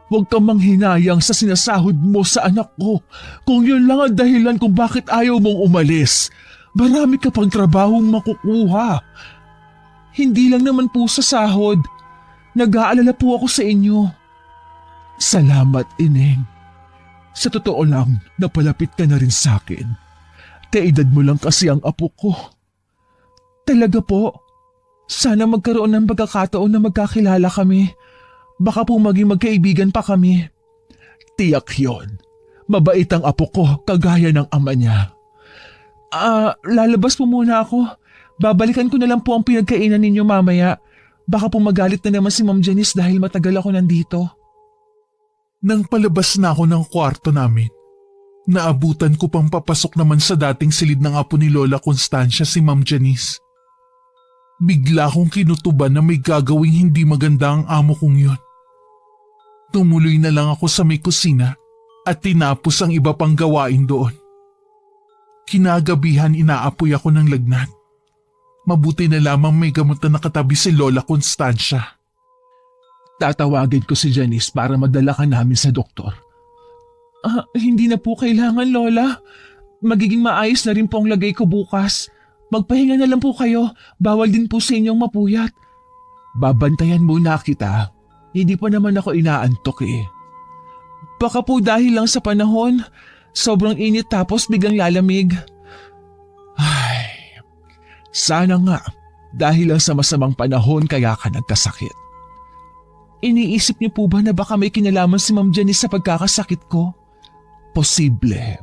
Huwag kang manghinayang sa sinasahod mo sa anak ko. Kung yun lang ang dahilan kung bakit ayaw mong umalis, marami ka pang trabahong makukuha. Hindi lang naman po sa sahod. Nag-aalala po ako sa inyo. Salamat, Ineng. Sa totoo lang, napalapit ka na rin sa akin. Kaedad mo lang kasi ang apo ko. Talaga po. Sana magkaroon ng pagkakataon na magkakilala kami. Baka po maging magkaibigan pa kami. Tiyak yon. Mabait ang apo ko, kagaya ng ama niya. Lalabas po muna ako. Babalikan ko na lang po ang pinagkainan ninyo mamaya. Baka po magalit na naman si Ma'am Janice dahil matagal ako nandito. Nang palabas na ako ng kwarto namin, naabutan ko pang papasok naman sa dating silid ng apo ni Lola Constancia si Ma'am Janice. Bigla kong kinutuban na may gagawing hindi maganda ang amo kong yun. Tumuloy na lang ako sa may kusina at tinapos ang iba pang gawain doon. Kinagabihan inaapoy ako ng lagnat. Mabuti na lamang may gamot na nakatabi si Lola Constancia. Tatawagin ko si Janice para madala ka namin sa doktor. Hindi na po kailangan, Lola. Magiging maayos na rin po ang lagay ko bukas. Magpahinga na lang po kayo. Bawal din po sa inyong mapuyat. Babantayan muna kita. Hindi pa naman ako inaantok eh. Baka po dahil lang sa panahon, sobrang init tapos biglang lalamig. Ay, sana nga dahil lang sa masamang panahon kaya ka nagkasakit. Iniisip niyo po ba na baka may kinalaman si Ma'am Janice sa pagkakasakit ko? Posible.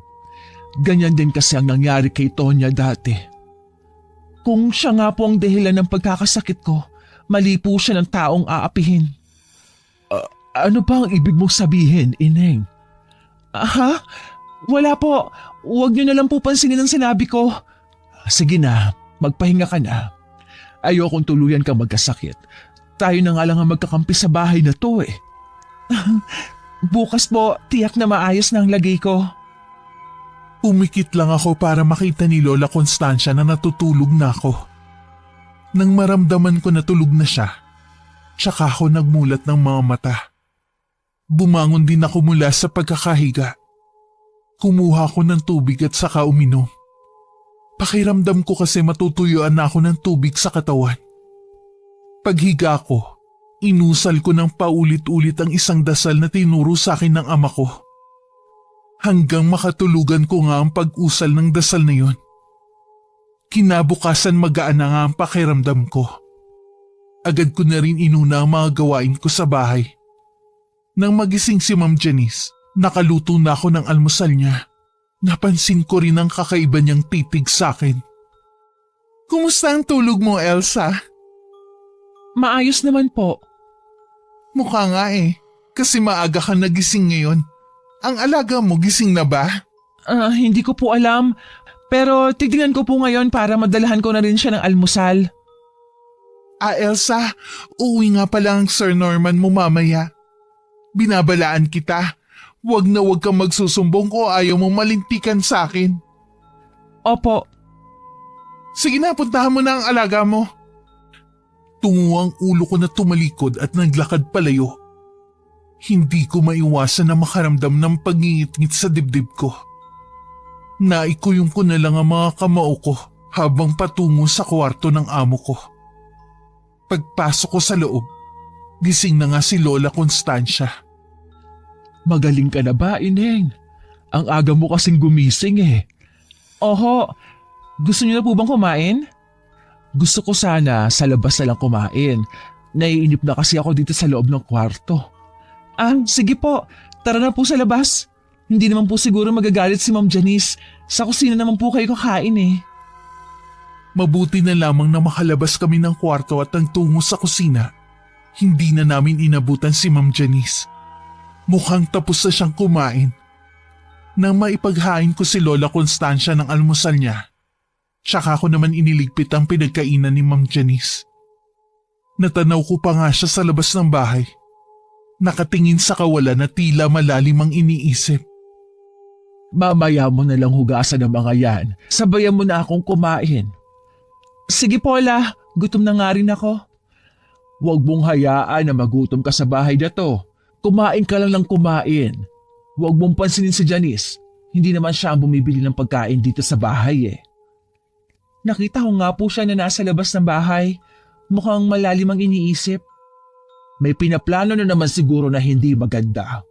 Ganyan din kasi ang nangyari kay Tonya dati. Kung siya nga po ang dahilan ng pagkakasakit ko, mali po siya ng taong aapihin. Ano ba ang ibig mong sabihin, Ineng? Wala po. Huwag niyo na lang po pansinin ang sinabi ko. Sige na, magpahinga ka na. Ayokong tuluyan kang magkasakit. Tayo na nga lang ang magkakampi sa bahay na to eh. Bukas po, tiyak na maayos na ang lagay ko. Umikit lang ako para makita ni Lola Constancia na natutulog na ako. Nang maramdaman ko na tulog na siya, tsaka ako nagmulat ng mga mata. Bumangon din ako mula sa pagkakahiga. Kumuha ako ng tubig at saka uminom. Pakiramdam ko kasi matutuyuan na ako ng tubig sa katawan. Paghiga ko, inusal ko ng paulit-ulit ang isang dasal na tinuro sa akin ng ama ko. Hanggang makatulugan ko nga ang pag-usal ng dasal na yun. Kinabukasan magaan na nga ang pakiramdam ko. Agad ko na rin inuna ang mga gawain ko sa bahay. Nang magising si Ma'am Janice, nakaluto na ako ng almusal niya. Napansin ko rin ang kakaiba niyang titig sa akin. Kumusta ang tulog mo, Elsa? Maayos naman po. Mukha nga kasi maaga ka nagising ngayon. Ang alaga mo gising na ba? Hindi ko po alam, pero titignan ko po ngayon para madalahan ko na rin siya ng almusal. Elsa, uuwi nga pala ang Sir Norman mo mamaya. Binabalaan kita. Huwag na huwag kang magsusumbong ko ayaw mong malintikan sa akin. Opo. Sige na, puntahan mo na ang alaga mo. Tungo ang ulo ko na tumalikod at naglakad palayo. Hindi ko maiwasan na makaramdam ng pagngingit-ngit sa dibdib ko. Naikuyong ko na lang ang mga kamao ko habang patungo sa kwarto ng amo ko. Pagpasok ko sa loob, gising na nga si Lola Constancia. Magaling ka na ba, Ineng? Ang aga mo kasing gumising Oho, gusto niyo na po bang kumain? Gusto ko sana sa labas na lang kumain. Naiinip na kasi ako dito sa loob ng kwarto. Sige po, tara na po sa labas. Hindi naman po siguro magagalit si Ma'am Janice. Sa kusina naman po kayo kakain Mabuti na lamang na makalabas kami ng kwarto at nagtungo sa kusina. Hindi na namin inabutan si Ma'am Janice. Mukhang tapos na siyang kumain. Nang maipaghain ko si Lola Constancia ng almusal niya, tsaka ko naman iniligpit ang pinagkainan ni Ma'am Janice. Natanaw ko pa nga siya sa labas ng bahay. Nakatingin sa kawalan na tila malalim ang iniisip. Mamaya mo na lang hugasan ang mga yan. Sabayan mo na akong kumain. Sige Paula, gutom na nga rin ako. Huwag mong hayaan na magutom ka sa bahay na to. Kumain ka lang ng kumain. Huwag mong pansinin si Janice. Hindi naman siya ang bumibili ng pagkain dito sa bahay Nakita ko nga po siya na nasa labas ng bahay. Mukhang malalim ang iniisip. May pinaplano na naman siguro na hindi maganda.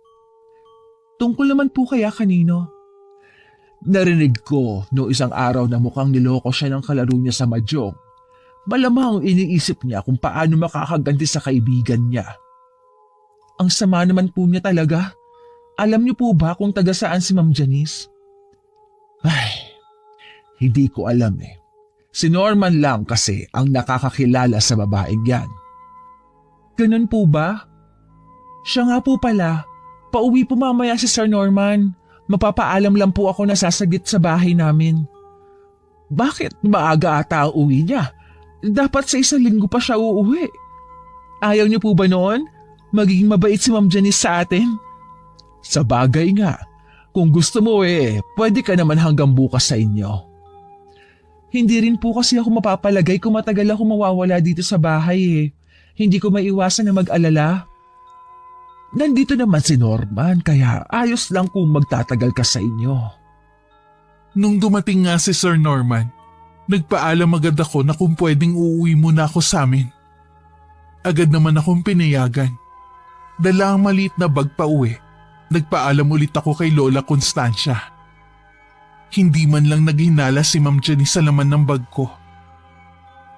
Tungkol naman po kaya kanino? Narinig ko no isang araw na mukhang niloko siya ng kalaro niya sa mahjong. Malamang iniisip niya kung paano makakaganti sa kaibigan niya. Ang sama naman po niya talaga. Alam niyo po ba kung taga saan si Ma'am Janice? Hindi ko alam Si Norman lang kasi ang nakakakilala sa babaeng yan. Ganun po ba? Siya nga po pala. Pauwi po mamaya si Sir Norman. Mapapaalam lang po ako na sasaglit sa bahay namin. Bakit maaga ata ang uwi niya? Dapat sa 1 linggo pa siya uuwi. Ayaw niyo po ba noon? Magiging mabait si Ma'am Janice sa atin? Sa bagay nga. Kung gusto mo pwede ka naman hanggang bukas sa inyo. Hindi rin po kasi ako mapapalagay kung matagal ako mawawala dito sa bahay Hindi ko maiwasan na mag-alala. Nandito naman si Norman kaya ayos lang kung magtatagal ka sa inyo. Nung dumating nga si Sir Norman, nagpaalam agad ako na kung pwedeng uuwi muna ako sa amin. Agad naman akong pinayagan. Dala ang maliit na bag pa uwi. Nagpaalam ulit ako kay Lola Constancia. Hindi man lang naghinala si Ma'am Jenny sa laman ng bag ko.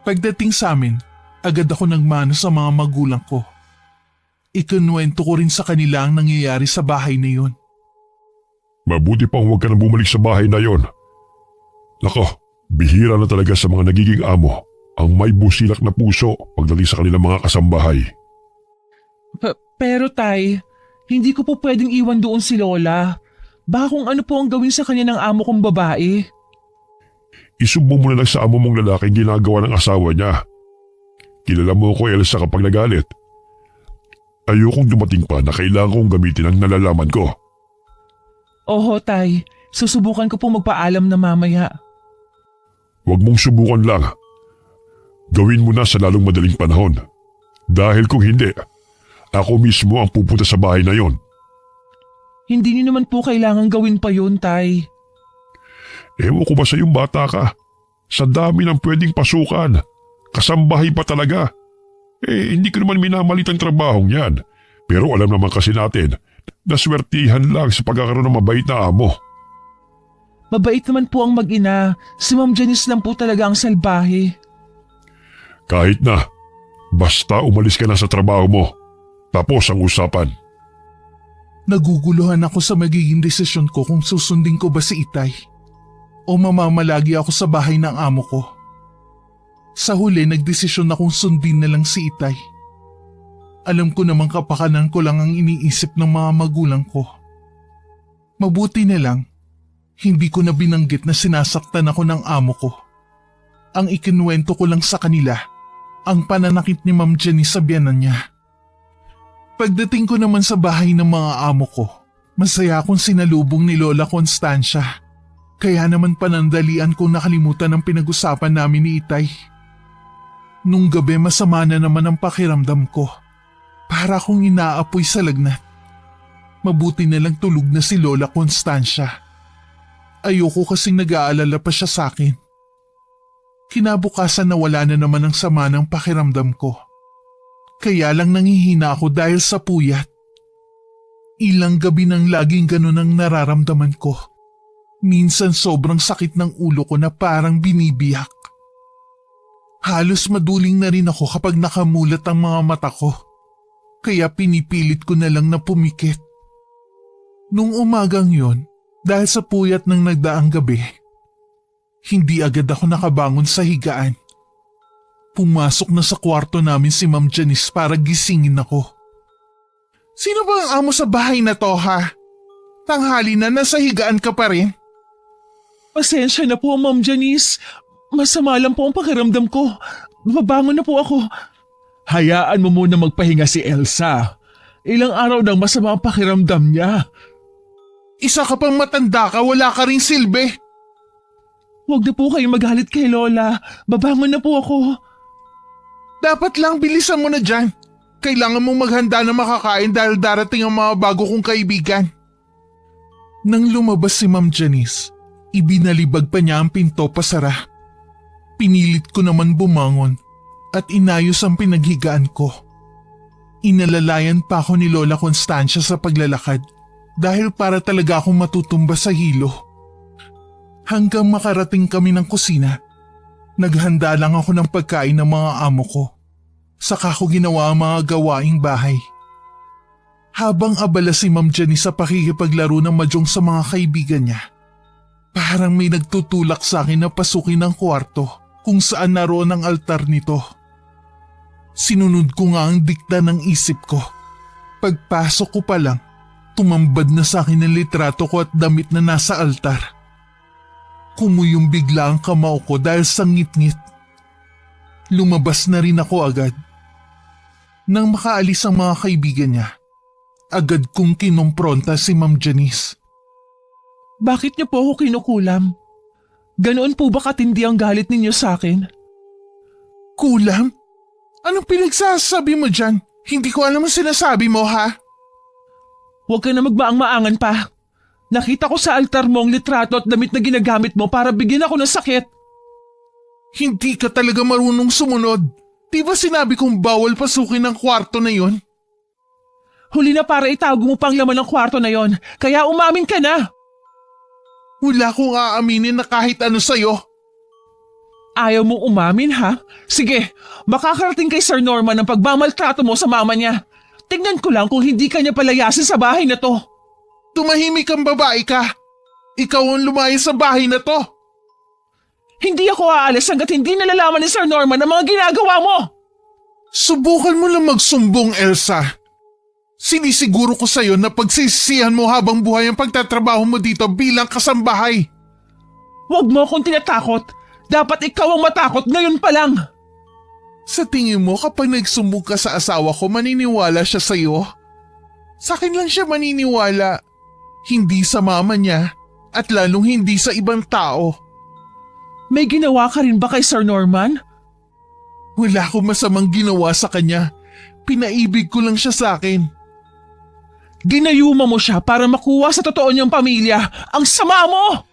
Pagdating sa amin, agad ako nagmano sa mga magulang ko. Ikinuwento ko rin sa kanila ang nangyayari sa bahay na yun. Mabuti pang huwag ka nang bumalik sa bahay na yon. Nako, bihira na talaga sa mga nagiging amo ang may busilak na puso pagdating sa kanilang mga kasambahay. Pero tay, hindi ko po pwedeng iwan doon si Lola. Baka kung ano po ang gawin sa kanya ng amo kong babae. Isumbong mo na lang sa amo mong lalaki ang ginagawa ng asawa niya. Kilala mo ko, Elsa, kapag nagalit. Ayokong dumating pa na kailangan kong gamitin ang nalalaman ko. Oho, tay. Susubukan ko po magpaalam na mamaya. Huwag mong subukan lang. Gawin mo na sa lalong madaling panahon. Dahil kung hindi, ako mismo ang pupunta sa bahay na yon. Hindi niyo naman po kailangan gawin pa yun, tay. Ewan ko ba sa iyong bata ka? Sa dami ng pwedeng pasukan. Kasambahay pa talaga. Hindi ko naman minamalit ang trabahong yan. Pero alam naman kasi natin naswertihan lang sa pagkakaroon ng mabait na amo. Mabait naman po ang mag-ina. Si Ma'am Janice lang po talaga ang salbahe. Kahit na, basta umalis ka na sa trabaho mo. Tapos ang usapan. Naguguluhan ako sa magiging desisyon ko kung susundin ko ba si Itay o mamamalagi ako sa bahay ng amo ko. Sa huli, nagdesisyon akong sundin na lang si Itay. Alam ko namang kapakanan ko lang ang iniisip ng mga magulang ko. Mabuti na lang, hindi ko na binanggit na sinasaktan ako ng amo ko. Ang ikinuwento ko lang sa kanila, ang pananakit ni Ma'am Jenny sa biyanan niya. Pagdating ko naman sa bahay ng mga amo ko, masaya akong sinalubong ni Lola Constancia. Kaya naman panandalian kong nakalimutan ang pinag-usapan namin ni Itay. Nung gabi masama na naman ang pakiramdam ko. Para akong inaapoy sa lagnat. Mabuti na lang tulog na si Lola Constancia. Ayoko kasing nag-aalala pa siya sa akin. Kinabukasan nawala na naman ang sama ng pakiramdam ko. Kaya lang nangihina ako dahil sa puyat. Ilang gabi nang laging ganun ang nararamdaman ko. Minsan sobrang sakit ng ulo ko na parang binibiyak. Halos maduling na rin ako kapag nakamulat ang mga mata ko. Kaya pinipilit ko na lang na pumikit. Nung umagang yon, dahil sa puyat ng nagdaang gabi, hindi agad ako nakabangon sa higaan. Pumasok na sa kwarto namin si Ma'am Janice para gisingin ako. Sino ba ang amo sa bahay na to, ha? Tanghali na, nasa higaan ka pa rin? Pasensya na po, Ma'am Janice. Masama lang po ang pakiramdam ko. Babangon na po ako. Hayaan mo muna magpahinga si Elsa. Ilang araw nang masama ang pakiramdam niya. Isa ka pang matanda ka, wala ka ring silbi. Huwag na po kayong magalit kay Lola. Babangon na po ako. Dapat lang bilisan mo na dyan. Kailangan mong maghanda na makakain dahil darating ang mga bago kong kaibigan. Nang lumabas si Ma'am Janice, ibinalibag pa niya ang pinto pasara. Pinilit ko naman bumangon at inayos ang pinaghigaan ko. Inalalayan pa ako ni Lola Constancia sa paglalakad dahil para talaga akong matutumba sa hilo. Hanggang makarating kami ng kusina, naghanda lang ako ng pagkain ng mga amo ko. Saka ko ginawa ang mga gawaing bahay. Habang abala si Ma'am Jenny sa pakikipaglaro ng mahjong sa mga kaibigan niya, parang may nagtutulak sa akin na pasukin ang kwarto kung saan naroon ang altar nito. Sinunod ko nga ang dikta ng isip ko. Pagpasok ko pa lang, tumambad na sa akin ang litrato ko at damit na nasa altar. Kumuyong bigla ang kamao ko dahil sa ngit-ngit. Lumabas na rin ako agad. Nang makaalis ang mga kaibigan niya, agad kong kinompronta si Ma'am Janice. Bakit niyo po ako kinukulam? Ganoon po ba katindi ang galit ninyo sa akin? Kulam? Anong pinagsasabi mo dyan? Hindi ko alam ang sinasabi mo, ha? Huwag ka na magmaang-maangan pa. Nakita ko sa altar mo ang litrato at damit na ginagamit mo para bigyan ako ng sakit. Hindi ka talaga marunong sumunod. Di ba sinabi kong bawal pasukin ang kwarto na yon? Huli na para itago mo pang laman ng kwarto na yon, kaya umamin ka na. Wala kong aaminin na kahit ano sa'yo. Ayaw mong umamin, ha? Sige, makakarating kay Sir Norman ang pagmamaltrato mo sa mama niya. Tignan ko lang kung hindi ka niya palayasin sa bahay na to. Tumahimik kang babae ka. Ikaw ang lumayo sa bahay na to. Hindi ako aalis hanggat hindi nalalaman ni Sir Norman ang mga ginagawa mo. Subukan mo lang magsumbong, Elsa. Sinisiguro ko sa'yo na pagsisisihan mo habang buhay ang pagtatrabaho mo dito bilang kasambahay. Huwag mo akong tinatakot. Dapat ikaw ang matakot ngayon pa lang. Sa tingin mo kapag nagsumbong ka sa asawa ko, maniniwala siya sa'yo? Sa akin lang siya maniniwala. Hindi sa mama niya at lalong hindi sa ibang tao. May ginawa ka rin ba kay Sir Norman? Wala akong masamang ginawa sa kanya. Pinaibig ko lang siya sa akin. Ginayuma mo siya para makuha sa totoo niyang pamilya. Ang sama mo!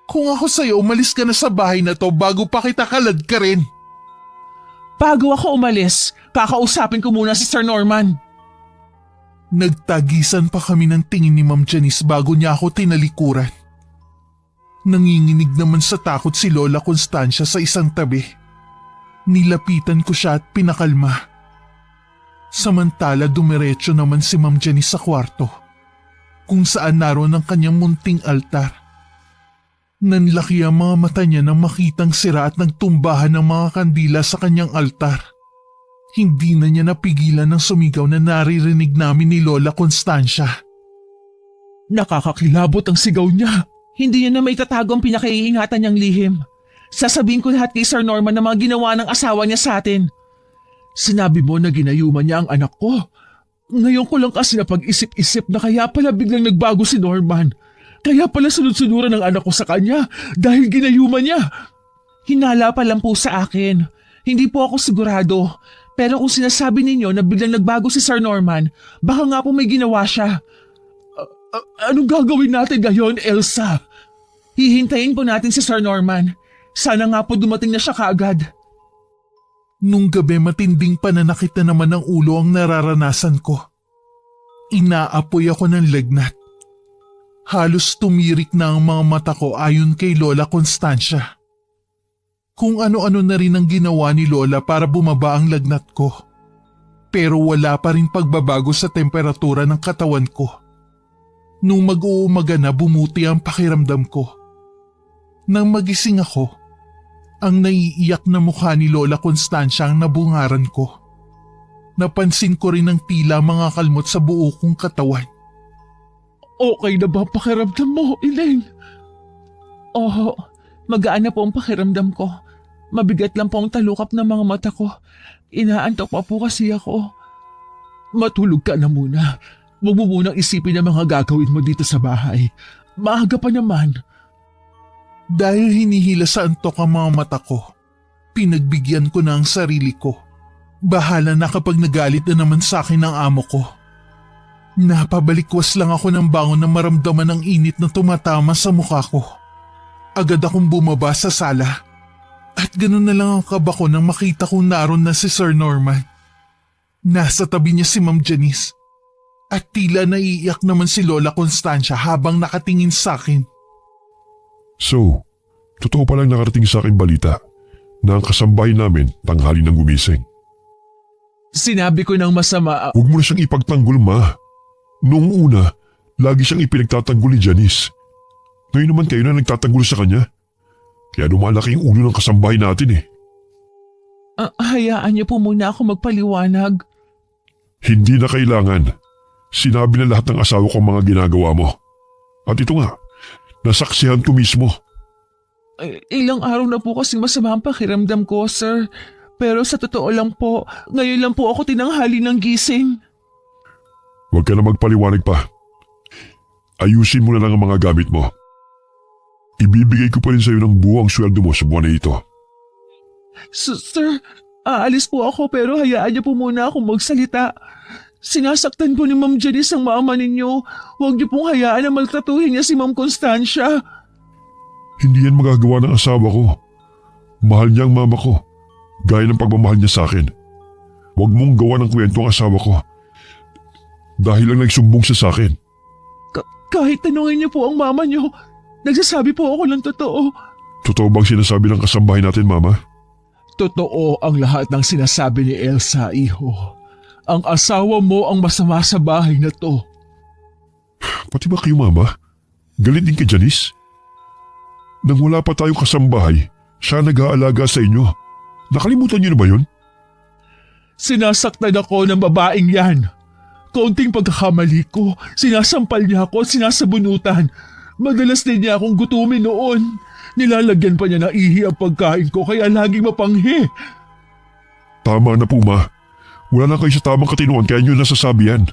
Kung ako sa'yo, umalis ka na sa bahay na to bago pa kita kalad ka rin. Bago ako umalis, kakausapin ko muna si Sir Norman. Nagtagisan pa kami ng tingin ni Ma'am Janice bago niya ako tinalikuran. Nanginginig naman sa takot si Lola Constancia sa isang tabi. Nilapitan ko siya at pinakalma. Samantala dumiretso naman si Ma'am Janice sa kwarto, kung saan naroon ang kanyang munting altar. Nanlaki ang mga mata niya nang makitang sira at nagtumbahan ng mga kandila sa kanyang altar. Hindi na niya napigilan ng sumigaw na naririnig namin ni Lola Constancia. Nakakakilabot ang sigaw niya. Hindi niya na may tatago ang pinakaiingatan niyang lihim. Sasabihin ko lahat kay Sir Norman na mga ginawa ng asawa niya sa atin. Sinabi mo na ginayuma niya ang anak ko. Ngayon ko lang kasi napag-isip-isip na kaya pala biglang nagbago si Norman. Kaya pala sunod-sunuran ang anak ko sa kanya dahil ginayuma niya. Hinala pa lang po sa akin. Hindi po ako sigurado. Pero kung sinasabi ninyo na biglang nagbago si Sir Norman, baka nga po may ginawa siya. Anong gagawin natin ngayon, Elsa? Hihintayin po natin si Sir Norman. Sana nga po dumating na siya kaagad. Nung gabi matinding pananakit na naman ng ulo ang nararanasan ko. Inaapoy ako ng lagnat. Halos tumirik na ang mga mata ko ayon kay Lola Constancia. Kung ano-ano na rin ang ginawa ni Lola para bumaba ang lagnat ko. Pero wala pa rin pagbabago sa temperatura ng katawan ko. Nung mag-uumaga na bumuti ang pakiramdam ko. Nang magising ako, ang naiiyak na mukha ni Lola Constancia ang nabungaran ko. Napansin ko rin ang tila mga kalmot sa buo kong katawan. Okay na ba ang pakiramdam mo, Elaine? Oo, magaan na po ang pakiramdam ko. Mabigat lang po ang talukap ng mga mata ko. Inaantok pa po kasi ako. Matulog ka na muna. Huwag mo munang isipin ang mga gagawin mo dito sa bahay. Maaga pa naman. Dahil hinihila sa antok ang mga mata ko, pinagbigyan ko na ang sarili ko. Bahala na kapag nagalit na naman sa akin ang amo ko. Napabalikwas lang ako ng bangon na maramdaman ang init na tumatama sa mukha ko. Agad akong bumaba sa sala. At ganun na lang ang kaba ko nang makita kong naroon na si Sir Norman. Nasa tabi niya si Ma'am Janice. At tila naiiyak naman si Lola Constancia habang nakatingin sa akin. So, totoo palang nakarating sa akin balita na ang kasambahay namin tanghali nang gumising. Sinabi ko ng masama. Huwag mo na siyang ipagtanggol, Ma. Noong una, lagi siyang ipinagtatanggol ni Janice. Ngayon naman kayo na nagtatanggol sa kanya. Kaya lumalaki yung ulo ng kasambahay natin eh. Hayaan niyo po muna ako magpaliwanag. Hindi na kailangan. Sinabi na lahat ng asawa ko ang mga ginagawa mo. At ito nga, nasaksihan ko mismo. Ilang araw na po kasi masama ang pakiramdam ko, sir. Pero sa totoo lang po, ngayon lang po ako tinanghali ng gising. Huwag ka na magpaliwanag pa. Ayusin mo na lang ang mga gamit mo. Ibibigay ko pa rin sa iyo ng buwang sweldo mo sa buwan na ito. Sir, aalis po ako pero hayaan niyo po muna akong magsalita. Sinasaktan po ni Ma'am Janice ang mama ninyo. Huwag niyo pong hayaan na maltratuhin niya si Ma'am Constancia. Hindi yan magagawa ng asawa ko. Mahal niya ang mama ko, gaya ng pagmamahal niya sa akin. Huwag mong gawa ng kwento ang asawa ko. Dahil lang nagsumbong siya sa akin. Kahit tanungin niyo po ang mama niyo, nagsasabi po ako ng totoo. Totoo bang sinasabi ng kasambahay natin, Mama? Totoo ang lahat ng sinasabi ni Elsa, iho. Ang asawa mo ang masama sa bahay na to. Pati ba kayo, Mama? Galit din kay Janice? Nang wala pa tayong kasambahay, siya nag-aalaga sa inyo. Nakalimutan niyo na ba yun? Sinasaktan ako ng babaeng yan. Kaunting pagkakamali ko, sinasampal niya ako at sinasabunutan. Madalas din niya akong gutumin noon. Nilalagyan pa niya ng ihi ang pagkain ko kaya laging mapanghi. Tama na po, Ma. Wala na kayo sa tamang katinuan kaya nyo nasasabi yan.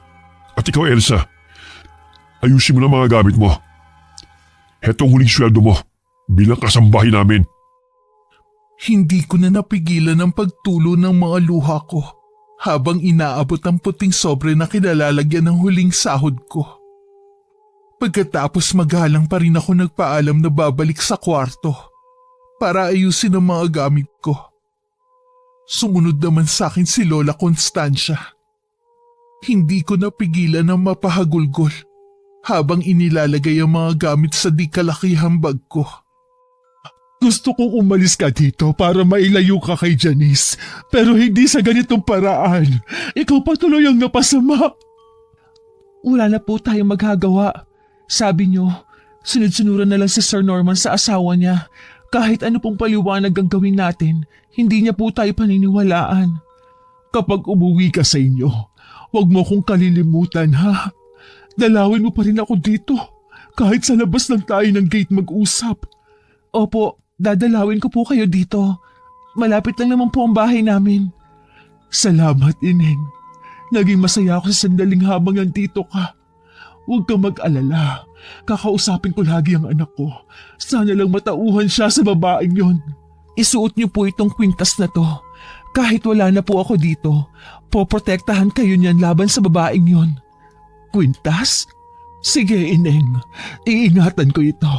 At ikaw, Elsa, ayusin mo na mga gamit mo. Hetong huling sweldo mo bilang kasambahay namin. Hindi ko na napigilan ang pagtulo ng mga luha ko habang inaabot ang puting sobre na kinalalagyan ng huling sahod ko. Pagkatapos magalang pa rin ako nagpaalam na babalik sa kwarto para ayusin ang mga gamit ko. Sumunod naman sa akin si Lola Constancia. Hindi ko napigilan na mapahagulgol habang inilalagay ang mga gamit sa di kalakihang bag ko. Gusto kong umalis ka dito para mailayo ka kay Janice, pero hindi sa ganitong paraan. Ikaw patuloy ang napasama. Wala na po tayong magagawa. Sabi niyo, sunod-sunuran na lang si Sir Norman sa asawa niya. Kahit ano pong paliwanag ang gawin natin, hindi niya po tayo paniniwalaan. Kapag umuwi ka sa inyo, huwag mo kong kalilimutan ha. Dalawin mo pa rin ako dito, kahit sa labas lang tayo ng gate mag-usap. Opo, dadalawin ko po kayo dito. Malapit lang naman po ang bahay namin. Salamat, Ineng. Naging masaya ako sa sandaling habang nandito ka. Huwag kang mag-alala. Kakausapin ko lagi ang anak ko. Sana lang matauhan siya sa babaeng yon. Isuot niyo po itong kwintas na to. Kahit wala na po ako dito, poprotektahan kayo niyan laban sa babaeng yon. Kwintas? Sige, Ineng. Iingatan ko ito.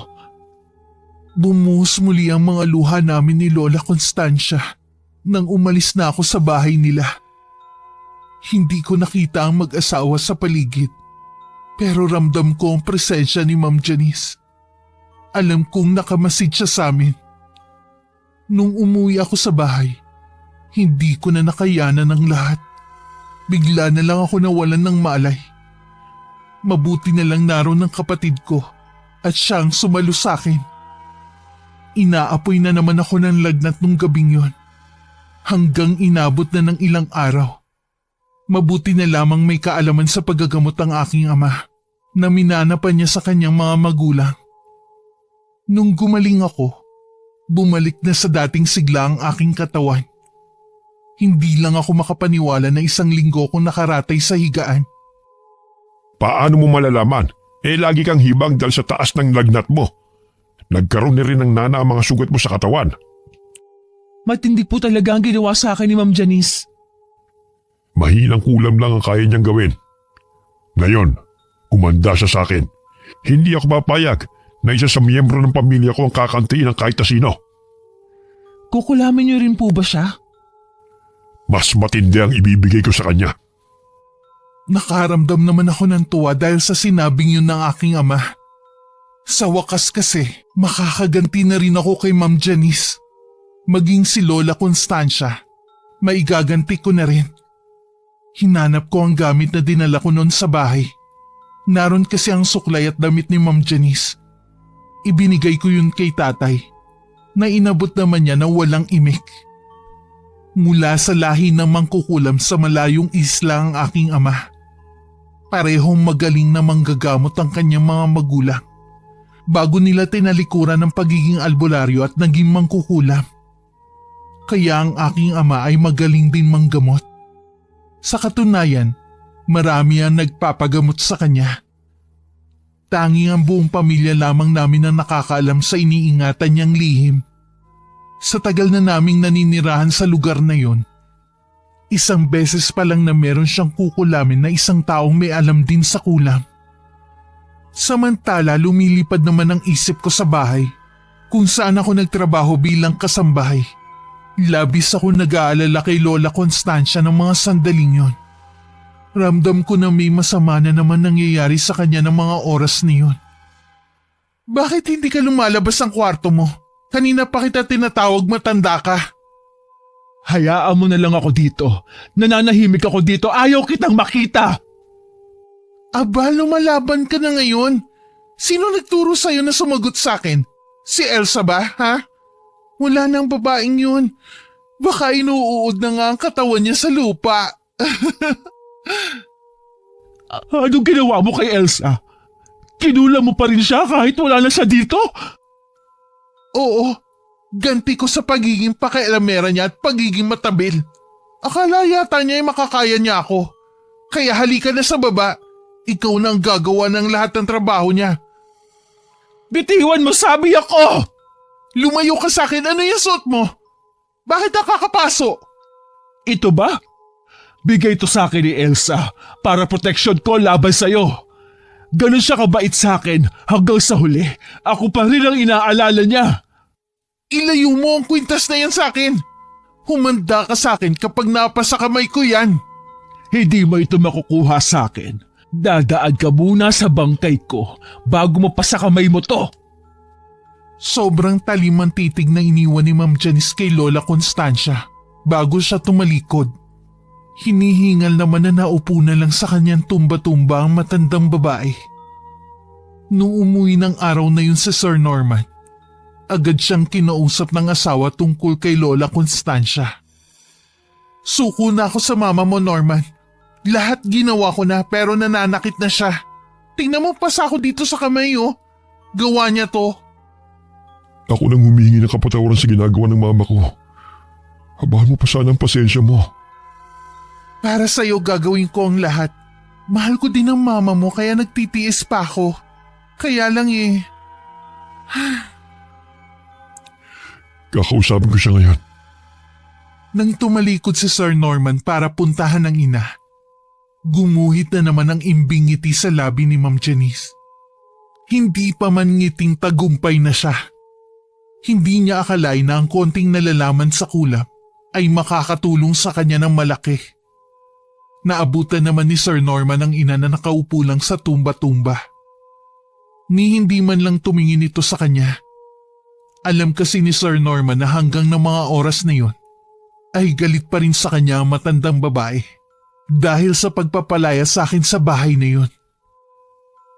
Bumuhos muli ang mga luha namin ni Lola Constancia nang umalis na ako sa bahay nila. Hindi ko nakita ang mag-asawa sa paligid, pero ramdam ko ang presensya ni Ma'am Janice. Alam kong nakamasid siya sa amin. Nung umuwi ako sa bahay, hindi ko na nakayanan ang lahat. Bigla na lang ako nawalan ng malay. Mabuti na lang naroon ng kapatid ko at siyang sumalo sa akin. Inaapoy na naman ako ng lagnat nung gabing yon, hanggang inabot na ng ilang araw. Mabuti na lamang may kaalaman sa paggagamot ang aking ama na minana pa niya sa kanyang mga magulang. Nung gumaling ako, bumalik na sa dating sigla ang aking katawan. Hindi lang ako makapaniwala na 1 linggo akong nakaratay sa higaan. Paano mo malalaman? Lagi kang hibang dahil sa taas ng lagnat mo. Nagkaroon na rin ng nana ang mga sugat mo sa katawan. Matindi po talaga ang ginawa sa akin ni Ma'am Janice. Mahinang kulam lang ang kaya niyang gawin. Ngayon, umanda siya sa akin. Hindi ako papayag na isa sa miyembro ng pamilya ko ang kakantiin ng kahit na sino. Kukulamin niyo rin po ba siya? Mas matindi ang ibibigay ko sa kanya. Nakaramdam naman ako ng tuwa dahil sa sinabing yun ng aking ama. Sa wakas kasi, makakaganti na rin ako kay Ma'am Janice. Maging si Lola Constancia, maigaganti ko na rin. Hinanap ko ang gamit na dinala ko noon sa bahay. Naroon kasi ang suklay at damit ni Ma'am Janice. Ibinigay ko yun kay tatay, na inabot naman niya na walang imik. Mula sa lahi ng mangkukulam sa malayong isla ang aking ama. Parehong magaling na manggagamot ang kanyang mga magulang. Bago nila tinalikuran ng pagiging albularyo at naging mangkukulam. Kaya ang aking ama ay magaling din manggamot. Sa katunayan, marami ang nagpapagamot sa kanya. Tanging ang buong pamilya lamang namin ang nakakaalam sa iniingatan niyang lihim. Sa tagal na naming naninirahan sa lugar na yon, 1 beses pa lang na meron siyang kukulamin na isang taong may alam din sa kulam. Samantala lumilipad naman ang isip ko sa bahay kung saan ako nagtrabaho bilang kasambahay. Labis ako nag-aalala kay Lola Constancia ng mga sandaling yon. Ramdam ko na may masama na naman nangyayari sa kanya ng mga oras niyon. Bakit hindi ka lumalabas ng kwarto mo? Kanina pa kita tinatawag, matanda ka. Hayaan mo na lang ako dito. Nananahimik ako dito. Ayaw kitang makita. Aba, lumalaban ka na ngayon. Sino nagturo sa'yo na sumagot sa akin? Si Elsa ba, ha? Wala nang babaeng yun. Baka inuuod na nga ang katawan niya sa lupa. Anong ginawa mo kay Elsa? Kinula mo pa rin siya kahit wala na siya dito? Oo, ganti ko sa pagiging pakialamera niya at pagiging matabil. Akala yata niya ay makakaya niya ako. Kaya halika na sa baba. Ikaw na ang gagawa ng lahat ng trabaho niya. Bitiwan mo, sabi ako! Lumayo ka sa akin, ano yung suot mo? Bakit nakakapaso? Ito ba? Bigay ito sa akin ni Elsa para proteksyon ko laban sa'yo. Ganon siya kabait sa akin hanggang sa huli. Ako pa rin ang inaalala niya. Ilayo mo ang kwintas na yan sa akin. Humanda ka sa akin kapag napasa kamay ko yan. Hindi mo ito makukuha sa akin. Dadaan ka muna sa bangkay ko bago mo pa sa kamay mo to. Sobrang talim ang titig na iniwan ni Ma'am Janice kay Lola Constancia bago siya tumalikod. Hinihingal naman na naupo na lang sa kanyang tumba-tumba ang matandang babae. Nung umuwi ng araw na yun si Sir Norman, agad siyang kinausap ng asawa tungkol kay Lola Constancia. Suko na ako sa mama mo, Norman. Lahat ginawa ko na pero nananakit na siya. Tingnan mo, pasa ako dito sa kamay oh. Gawa niya to. Ako nang humingi ng kapatawaran sa ginagawa ng mama ko. Habahan mo pa sana ang pasensya mo. Para sa'yo gagawin ko ang lahat. Mahal ko din ang mama mo kaya nagtitiis pa ako. Kaya lang eh. Kakausapin ko siya ngayon. Nang tumalikod si Sir Norman para puntahan ng ina, gumuhit na naman ang imbing ngiti sa labi ni Ma'am Janice. Hindi pa man ngiting tagumpay na siya. Hindi niya akalain na ang konting nalalaman sa kulap ay makakatulong sa kanya ng malaki. Naabutan naman ni Sir Norman ang ina na nakaupo lang sa tumba-tumba. Ni hindi man lang tumingin ito sa kanya. Alam kasi ni Sir Norman na hanggang ng mga oras na yon ay galit pa rin sa kanya ang matandang babae dahil sa pagpapalaya sa akin sa bahay na yon.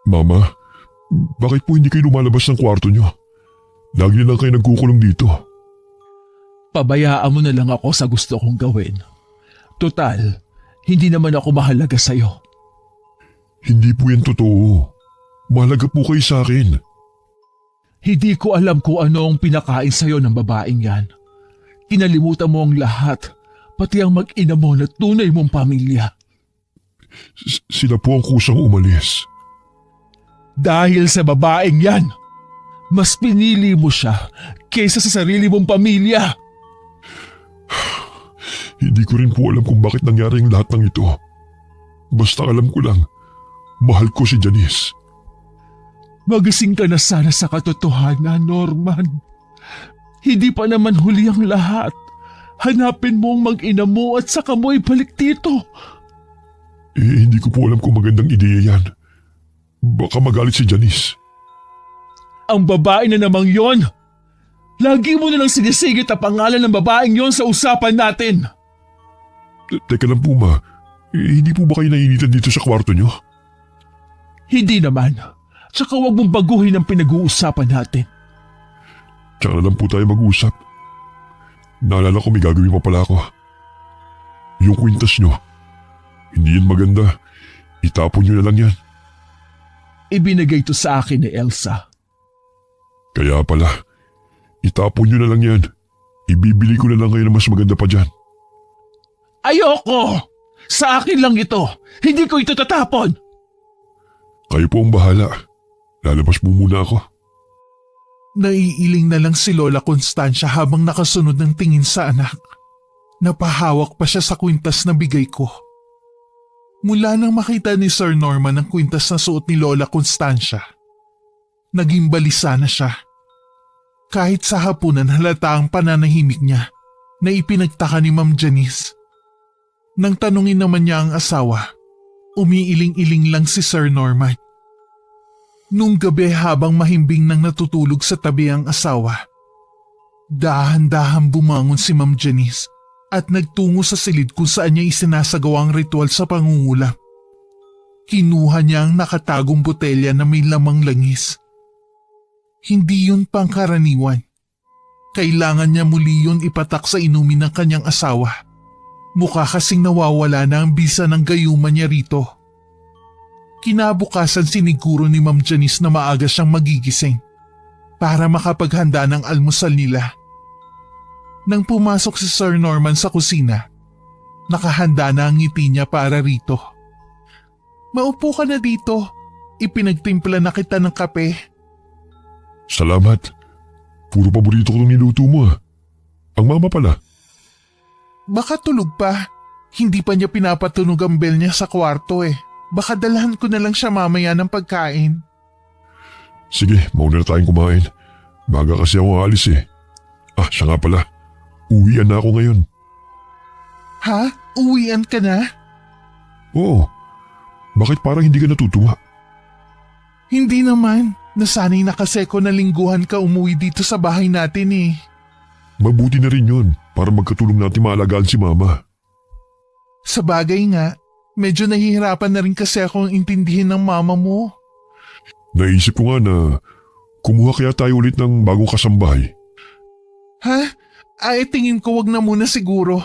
Mama, bakit po hindi kayo lumalabas ng kwarto niyo? Lagi na lang kayo nagkukulong dito. Pabayaan mo na lang ako sa gusto kong gawin. Total, hindi naman ako mahalaga sa'yo. Hindi po yan totoo. Mahalaga po kayo sa akin. Hindi ko alam kung ano ang pinakain sa'yo ng babaeng yan. Kinalimutan mo ang lahat, pati ang mag-ina mo na tunay mong pamilya. Sila po ang kusang umalis. Dahil sa babaeng yan, mas pinili mo siya kaysa sa sarili mong pamilya. Hindi ko rin po alam kung bakit nangyari ang lahat ng ito. Basta alam ko lang, mahal ko si Janice. Magising ka na sana sa katotohanan, Norman. Hindi pa naman huli ang lahat. Hanapin mo ang mag-ina mo at saka mo ibalik dito. Hindi ko po alam kung magandang ideya yan. Baka magalit si Janice. Ang babae na namang yon. Lagi mo na lang sinisigit ang pangalan ng babaeng yon sa usapan natin. Teka lang po ma, hindi po ba kayo nainitan dito sa kwarto nyo? Hindi naman. Tsaka huwag mong baguhin ang pinag-uusapan natin. Tsaka na lang po tayo mag-usap. Naalala ko may gagawin pa pala ako. Yung kwintas nyo, hindi yan maganda. Itapon nyo na lang yan. Ibinigay to sa akin ni Elsa. Kaya pala, itapon nyo na lang yan. Ibibili ko na lang kayo na mas maganda pa dyan. Ayoko! Sa akin lang ito. Hindi ko ito tatapon. Kayo po ang bahala. Lalabas po muna ako. Naiiling na lang si Lola Constancia habang nakasunod ng tingin sa anak. Napahawak pa siya sa kwintas na bigay ko. Mula nang makita ni Sir Norman ang kwintas na suot ni Lola Constancia, naging balisa na siya. Kahit sa hapunan halata ang pananahimik niya na ipinagtaka ni Ma'am Janice. Nang tanungin naman niya ang asawa, umiiling-iling lang si Sir Norman. Nung gabi habang mahimbing nang natutulog sa tabi ang asawa, dahan-dahan bumangon si Ma'am Janice at nagtungo sa silid kung saan niya isinasagawa ang ritual sa pangungulap. Kinuha niya ang nakatagong botelya na may lamang langis. Hindi yun pangkaraniwan. Kailangan niya muli yun ipatak sa inumin ng kanyang asawa. Mukha kasing nawawala na ang bisa ng gayuman niya rito. Kinabukasan siniguro ni Ma'am Janice na maaga siyang magigising para makapaghanda ng almusal nila. Nang pumasok si Sir Norman sa kusina, nakahanda na ang ngiti niya para rito. Maupo ka na dito. Ipinagtimpla na kita ng kape. Salamat. Puro paborito ko itong niluto mo ah. Ang mama pala. Baka tulog pa. Hindi pa niya pinapatunog ang bell niya sa kwarto eh. Baka dalahan ko na lang siya mamaya ng pagkain. Sige, mauna na tayong kumain. Baga kasi ako alis eh. Siya nga pala. Uwian na ako ngayon. Ha? Uwian ka na? Oo. Bakit parang hindi ka natutuwa? Hindi naman. Nasanay na kasi ko na lingguhan ka umuwi dito sa bahay natin eh. Mabuti na rin yun para magkatulong natin maalagaan si Mama. Sa bagay nga, medyo nahihirapan na rin kasi akong intindihin ng mama mo. Naisip ko nga na kumuha kaya tayo ulit ng bagong kasambahay. Ha? Ay, tingin ko wag na muna siguro.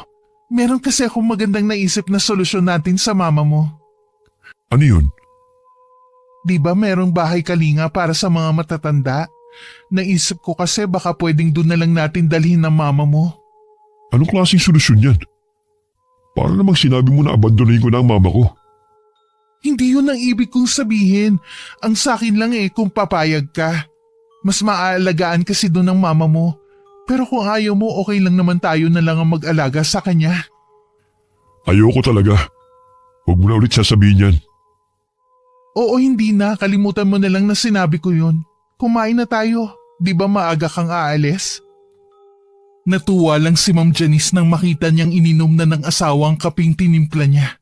Meron kasi akong magandang naisip na solusyon natin sa mama mo. Ano yun? Di ba merong bahay kalinga para sa mga matatanda? Naisip ko kasi baka pwedeng doon na lang natin dalhin ng mama mo. Anong klaseng solusyon yan? Para namang sinabi mo na abandonin ko na ang mama ko. Hindi yun ang ibig kong sabihin. Ang sakin lang kung papayag ka. Mas maaalagaan kasi doon ng mama mo. Pero kung ayaw mo, okay lang naman tayo na lang ang mag-alaga sa kanya. Ayoko talaga. Huwag mo na ulit sasabihin yan. Oo, hindi na. Kalimutan mo na lang na sinabi ko yun. Kumain na tayo. Di ba maaga kang aalis? Natuwa lang si Ma'am Janice nang makita niyang ininom na ng asawang kaping tinimpla niya.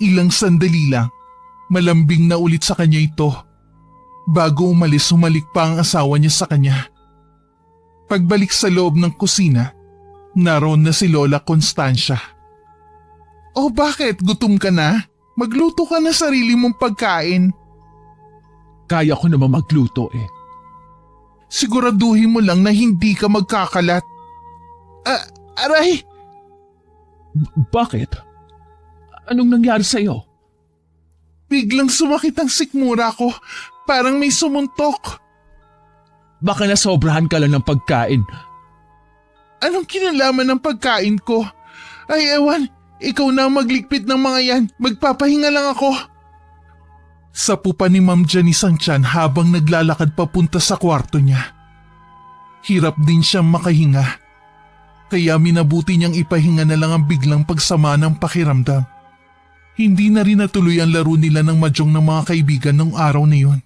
Ilang sandali lang, malambing na ulit sa kanya ito. Bago umalis, humalik pa ang asawa niya sa kanya. Pagbalik sa loob ng kusina, naroon na si Lola Constancia. Oh, bakit? Gutom ka na? Magluto ka na sarili mong pagkain. Kaya ko naman magluto eh. Siguraduhin mo lang na hindi ka magkakalat. Aray! Bakit? Anong nangyari sa'yo? Biglang sumakit ang sikmura ko. Parang may sumuntok. Baka nasobrahan ka lang ng pagkain. Anong kinalaman ng pagkain ko? Ay ewan, ikaw na ang magligpit ng mga yan. Magpapahinga lang ako. Sapupa ni Ma'am Janice ang tiyan habang naglalakad papunta sa kwarto niya. Hirap din siyang makahinga. Kaya minabuti niyang ipahinga na lang ang biglang pagsama ng pakiramdam. Hindi na rin natuloy ang laro nila ng mahjong ng mga kaibigan nung araw na yun.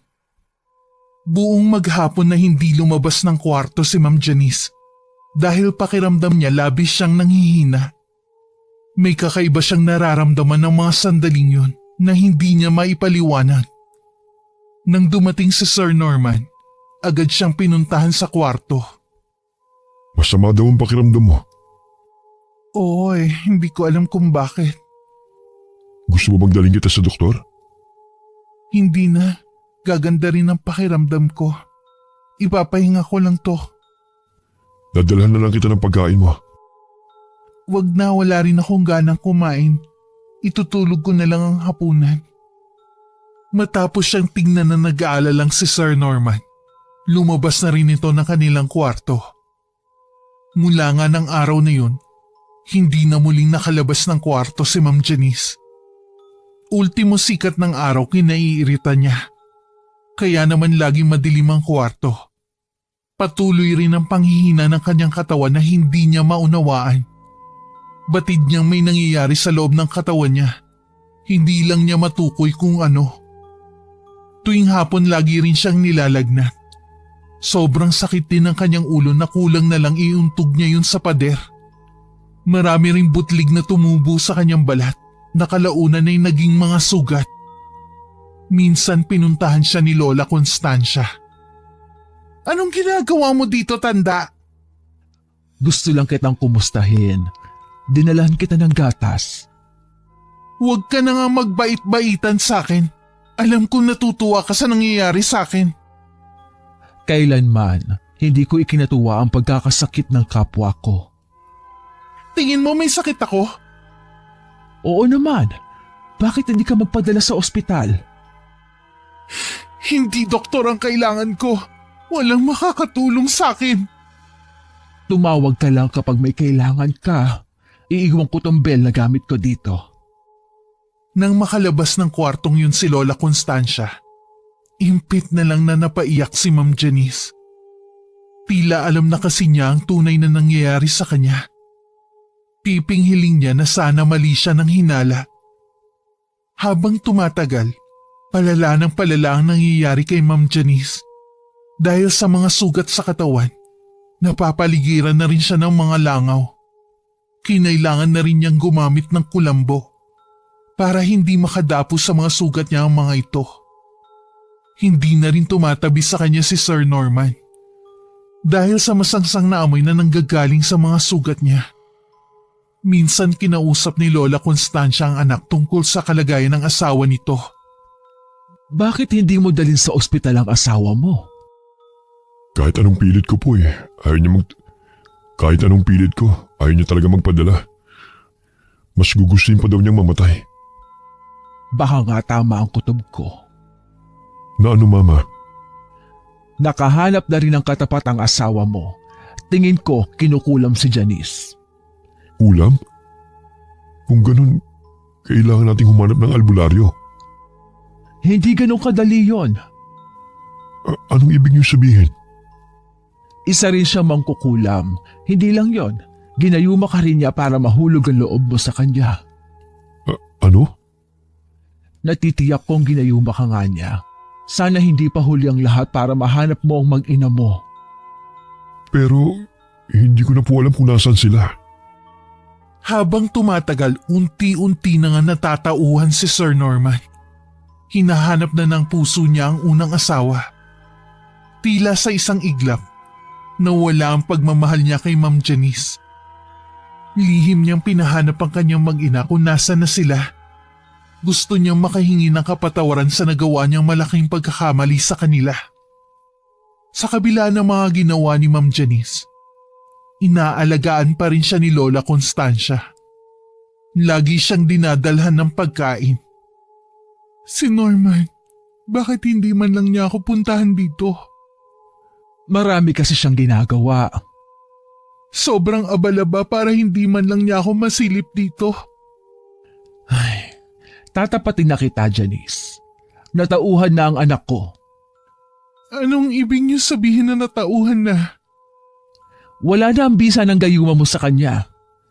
Buong maghapon na hindi lumabas ng kwarto si Ma'am Janice dahil pakiramdam niya labis siyang nanghihina. May kakaiba siyang nararamdaman ng mga sandaling yun na hindi niya maipaliwanag. Nang dumating si Sir Norman, agad siyang pinuntahan sa kwarto. Masama daw ang pakiramdam mo. Oo hindi ko alam kung bakit. Gusto mo bang dalhin kita sa doktor? Hindi na, gaganda rin ang pakiramdam ko. Ipapahinga ko lang to. Dadalhan na lang kita ng pagkain mo. Wag na, wala rin akong ganang kumain. Itutulog ko na lang ang hapunan. Matapos siyang tingnan na nag-aalalang si Sir Norman, lumabas na rin ito ng kanilang kwarto. Mula nga ng araw na yun, hindi na muling nakalabas ng kwarto si Ma'am Janice. Ultimo sikat ng araw kinaiirita niya. Kaya naman laging madilim ang kwarto. Patuloy rin ang panghihina ng kanyang katawan na hindi niya maunawaan. Batid niyang may nangyayari sa loob ng katawan niya. Hindi lang niya matukoy kung ano. Tuwing hapon lagi rin siyang nilalagnat. Sobrang sakit din ng kanyang ulo na kulang na lang iuntog niya yun sa pader. Marami ring butlig na tumubo sa kanyang balat na kalaunan ay naging mga sugat. Minsan pinuntahan siya ni Lola Constancia. Anong ginagawa mo dito, tanda? Gusto lang kitang kumustahin. Dinalahan kita ng gatas. Huwag ka na nga magbait-baitan sa akin. Alam kong natutuwa ka sa nangyayari sa akin. Kailanman, hindi ko ikinatuwa ang pagkakasakit ng kapwa ko. Tingin mo may sakit ako? Oo naman. Bakit hindi ka magpadala sa ospital? Hindi doktor ang kailangan ko. Walang makakatulong sa akin. Tumawag ka lang kapag may kailangan ka. Iiwan ko tong bell na gamit ko dito. Nang makalabas ng kwartong yun si Lola Constancia, impit na lang na napaiyak si Ma'am Janice. Tila alam na kasi niya ang tunay na nangyayari sa kanya. Tiping hiling niya na sana mali siya ng hinala. Habang tumatagal, palala ng palala ang nangyayari kay Ma'am Janice. Dahil sa mga sugat sa katawan, napapaligiran na rin siya ng mga langaw. Kinailangan na rin niyang gumamit ng kulambo para hindi makadapo sa mga sugat niya ang mga ito. Hindi na rin tumatabi sa kanya si Sir Norman dahil sa masangsang na amoy na nanggagaling sa mga sugat niya. Minsan kinausap ni Lola Constancia ang anak tungkol sa kalagayan ng asawa nito. Bakit hindi mo dalhin sa ospital ang asawa mo? Kahit anong pilit ko po Kahit anong pilit ko, ayaw niya talaga magpadala. Mas gugustuhin pa daw niyang mamatay. Baka nga tama ang kutob ko. Na ano, Mama? Nakahanap na rin ng katapat ang asawa mo. Tingin ko kinukulam si Janice. Ulam? Kung ganun, kailangan nating humanap ng albularyo. Hindi ganun kadali yon. Anong ibig niyo sabihin? Isa rin siya mangkukulam. Hindi lang yon. Ginayuma ka rin niya para mahulog ang loob mo sa kanya. Ano? Natitiyak kong ginayuma ka nga niya. Sana hindi pa huli ang lahat para mahanap mo ang mag-ina mo. Pero hindi ko na po alam kung nasan sila. Habang tumatagal, unti-unti na nga natatauhan si Sir Norman. Hinahanap na ng puso niya ang unang asawa. Tila sa isang iglap, nawala ang pagmamahal niya kay Ma'am Janice. Lihim niyang pinahanap ang kanyang mag-ina kung nasa na sila. Gusto niyang makahingi ng kapatawaran sa nagawa niyang malaking pagkakamali sa kanila. Sa kabila ng mga ginawa ni Ma'am Janice, inaalagaan pa rin siya ni Lola Constancia. Lagi siyang dinadalhan ng pagkain. Si Norman, bakit hindi man lang niya ako puntahan dito? Marami kasi siyang ginagawa. Sobrang abala para hindi man lang niya ako masilip dito. Ay, tatapatin na kita, Janice. Natauhan na ang anak ko. Anong ibig niyo sabihin na natauhan na? Wala na ang bisa ng gayuma mo sa kanya.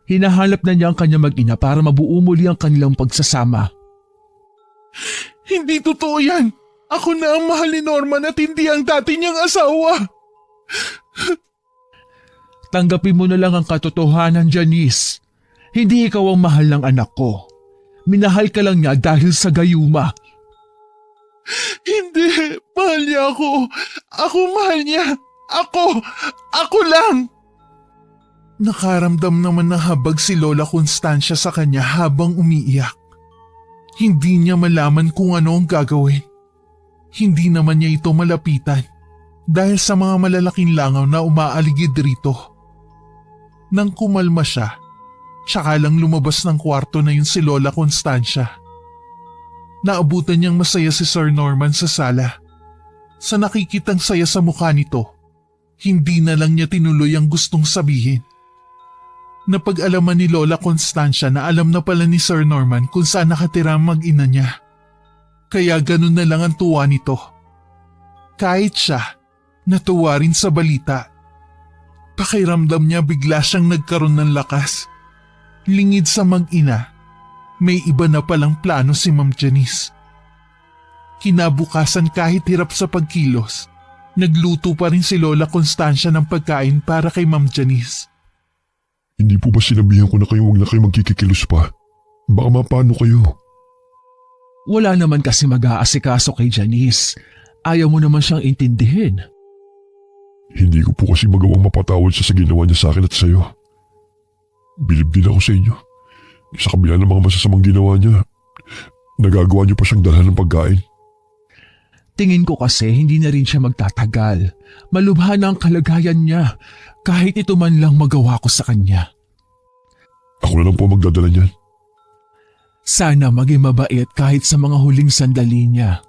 Hinahanap na niya ang kanyang mag-ina para mabuo muli ang kanilang pagsasama. Hindi totoo yan. Ako na ang mahal ni Norman at hindi ang dati niyang asawa. Tanggapin mo na lang ang katotohanan, Janice. Hindi ikaw ang mahal ng anak ko. Minahal ka lang niya dahil sa gayuma. Hindi, mahal niya ako. Ako mahal niya. Ako lang. Nakaramdam naman ng habag si Lola Constancia sa kanya habang umiiyak. Hindi niya malaman kung ano ang gagawin. Hindi naman niya ito malapitan dahil sa mga malalaking langaw na umaaligid rito. Nang kumalma siya, tsaka lang lumabas ng kwarto na yun si Lola Constancia. Naabutan niyang masaya si Sir Norman sa sala. Sa nakikitang saya sa mukha nito, hindi na lang niya tinuloy ang gustong sabihin. Napag-alaman ni Lola Constancia na alam na pala ni Sir Norman kung saan nakatira ang mag-ina niya. Kaya ganun na lang ang tuwa nito. Kahit siya, natuwa rin sa balita. Pakiramdam niya bigla siyang nagkaroon ng lakas. Lingid sa mag-ina, may iba na palang plano si Ma'am Janice. Kinabukasan kahit hirap sa pagkilos, nagluto pa rin si Lola Constancia ng pagkain para kay Ma'am Janice. Hindi po ba sinabihan ko na kayo huwag na kayo magkikikilos pa? Baka mapano kayo? Wala naman kasi mag-aasikaso kay Janice. Ayaw mo naman siyang intindihin. Hindi ko po kasi magawang mapatawad siya sa ginawa niya sa akin at sa'yo. Bilib din ako sa inyo. Sa kabila ng mga masasamang ginawa niya, nagagawa niyo pa siyang dalhan ng pagkain. Tingin ko kasi hindi na rin siya magtatagal. Malubha na ang kalagayan niya kahit ito man lang magawa ko sa kanya. Ako na lang po magdadala niyan. Sana maging mabait kahit sa mga huling sandali niya.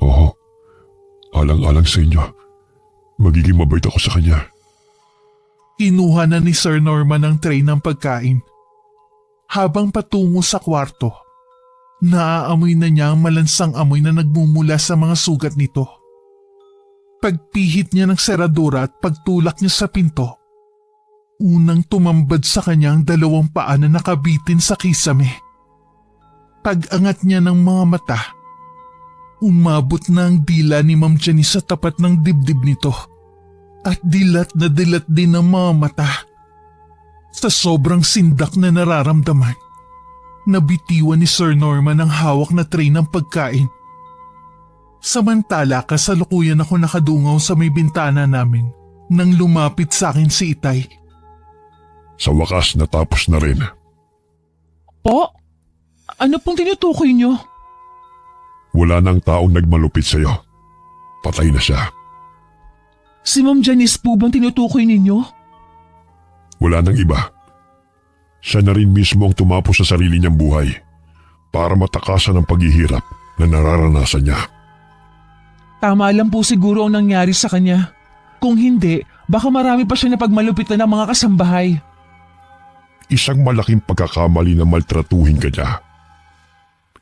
Oo. Alang-alang sa inyo. Magiging mabait ako sa kanya. Kinuha na ni Sir Norman ang tray ng pagkain. Habang patungo sa kwarto, naaamoy na niya ang malansang amoy na nagmumula sa mga sugat nito. Pagpihit niya ng seradura at pagtulak niya sa pinto, unang tumambad sa kanya ang dalawang paa na nakabitin sa kisame. Pag-angat niya ng mga mata, umabot na ang dila ni Ma'am Janice sa tapat ng dibdib nito at dilat na dilat din ang mga mata. Sa sobrang sindak na nararamdaman, Nabitiwan ni Sir Norman ang hawak na tray ng pagkain. Samantala kasalukuyan ako nakadungaw sa may bintana namin nang lumapit sa akin si Itay. Sa wakas natapos na rin. Po? Ano pong tinutukoy niyo? Wala nang taong nagmalupit sa'yo. Patay na siya. Si Ma'am Janice po bang tinutukoy ninyo? Wala nang iba. Siya na rin mismo ang tumapos sa sarili niyang buhay para matakasan ang paghihirap na nararanasan niya. Tama lang po siguro ang nangyari sa kanya. Kung hindi, baka marami pa siya na pagmalupitan ng mga kasambahay. Isang malaking pagkakamali na maltratuhin ka niya.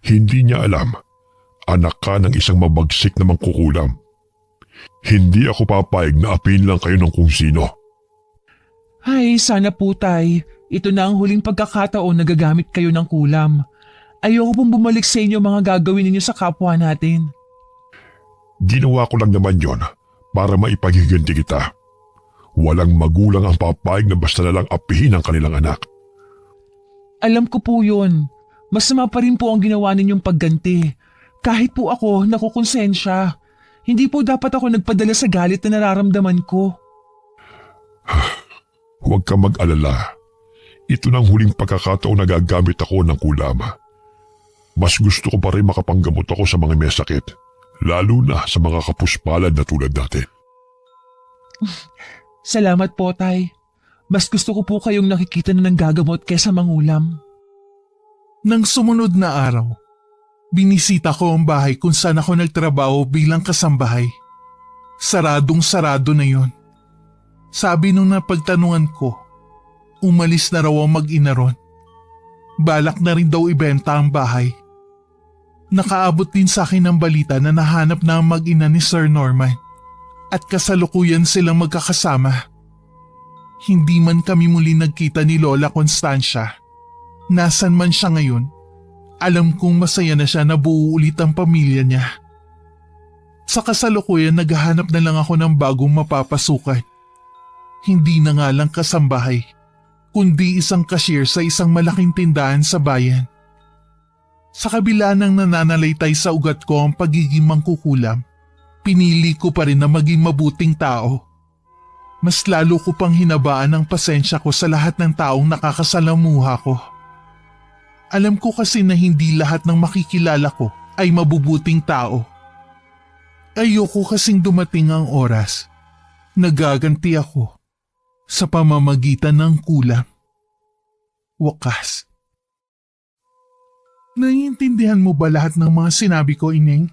Hindi niya alam, anak ka ng isang mabagsik na mangkukulam. Hindi ako papayag na apin lang kayo ng kung sino. Ay, sana po tay. Ito na ang huling pagkakataon na gagamit kayo ng kulam. Ayoko pong bumalik sa inyo mga gagawin ninyo sa kapwa natin. Ginawa ko lang naman yon para maipagiganti kita. Walang magulang ang papayag na basta na lang apihin ang kanilang anak. Alam ko po yun. Masama pa rin po ang ginawa ninyong pagganti. Kahit po ako nakukonsensya. Hindi po dapat ako nagpadala sa galit na nararamdaman ko. Huwag ka mag-alala. Ito nang huling pagkakataon na gagamit ako ng kulam. Mas gusto ko pa rin makapanggamot ako sa mga may sakit. Lalo na sa mga kapuspalad na tulad natin. Salamat po, tay. Mas gusto ko po kayong nakikita na nanggagamot kaysa mangulam. Nang sumunod na araw, binisita ko ang bahay kung saan ako nagtrabaho bilang kasambahay. Saradong-sarado na yon. Sabi nung napagtanungan ko, umalis na raw ang mag-ina ron. Balak na rin daw ibenta ang bahay. Nakaabot din sa akin ang balita na nahanap na ang mag-ina ni Sir Norman at kasalukuyan silang magkakasama. Hindi man kami muli nagkita ni Lola Constancia. Nasan man siya ngayon, alam kong masaya na siya na buo ulit ang pamilya niya. Sa kasalukuyan naghahanap na lang ako ng bagong mapapasukan. Hindi na nga lang kasambahay, kundi isang cashier sa isang malaking tindahan sa bayan. Sa kabila ng nananalaytay sa ugat ko ang pagiging mangkukulam, pinili ko pa rin na maging mabuting tao. Mas lalo ko pang hinabaan ang pasensya ko sa lahat ng taong nakakasalamuha ko. Alam ko kasi na hindi lahat ng makikilala ko ay mabubuting tao. Ayoko kasing dumating ang oras. Nagaganti ako sa pamamagitan ng kulam. Wakas. Naiintindihan mo ba lahat ng mga sinabi ko, Ineng?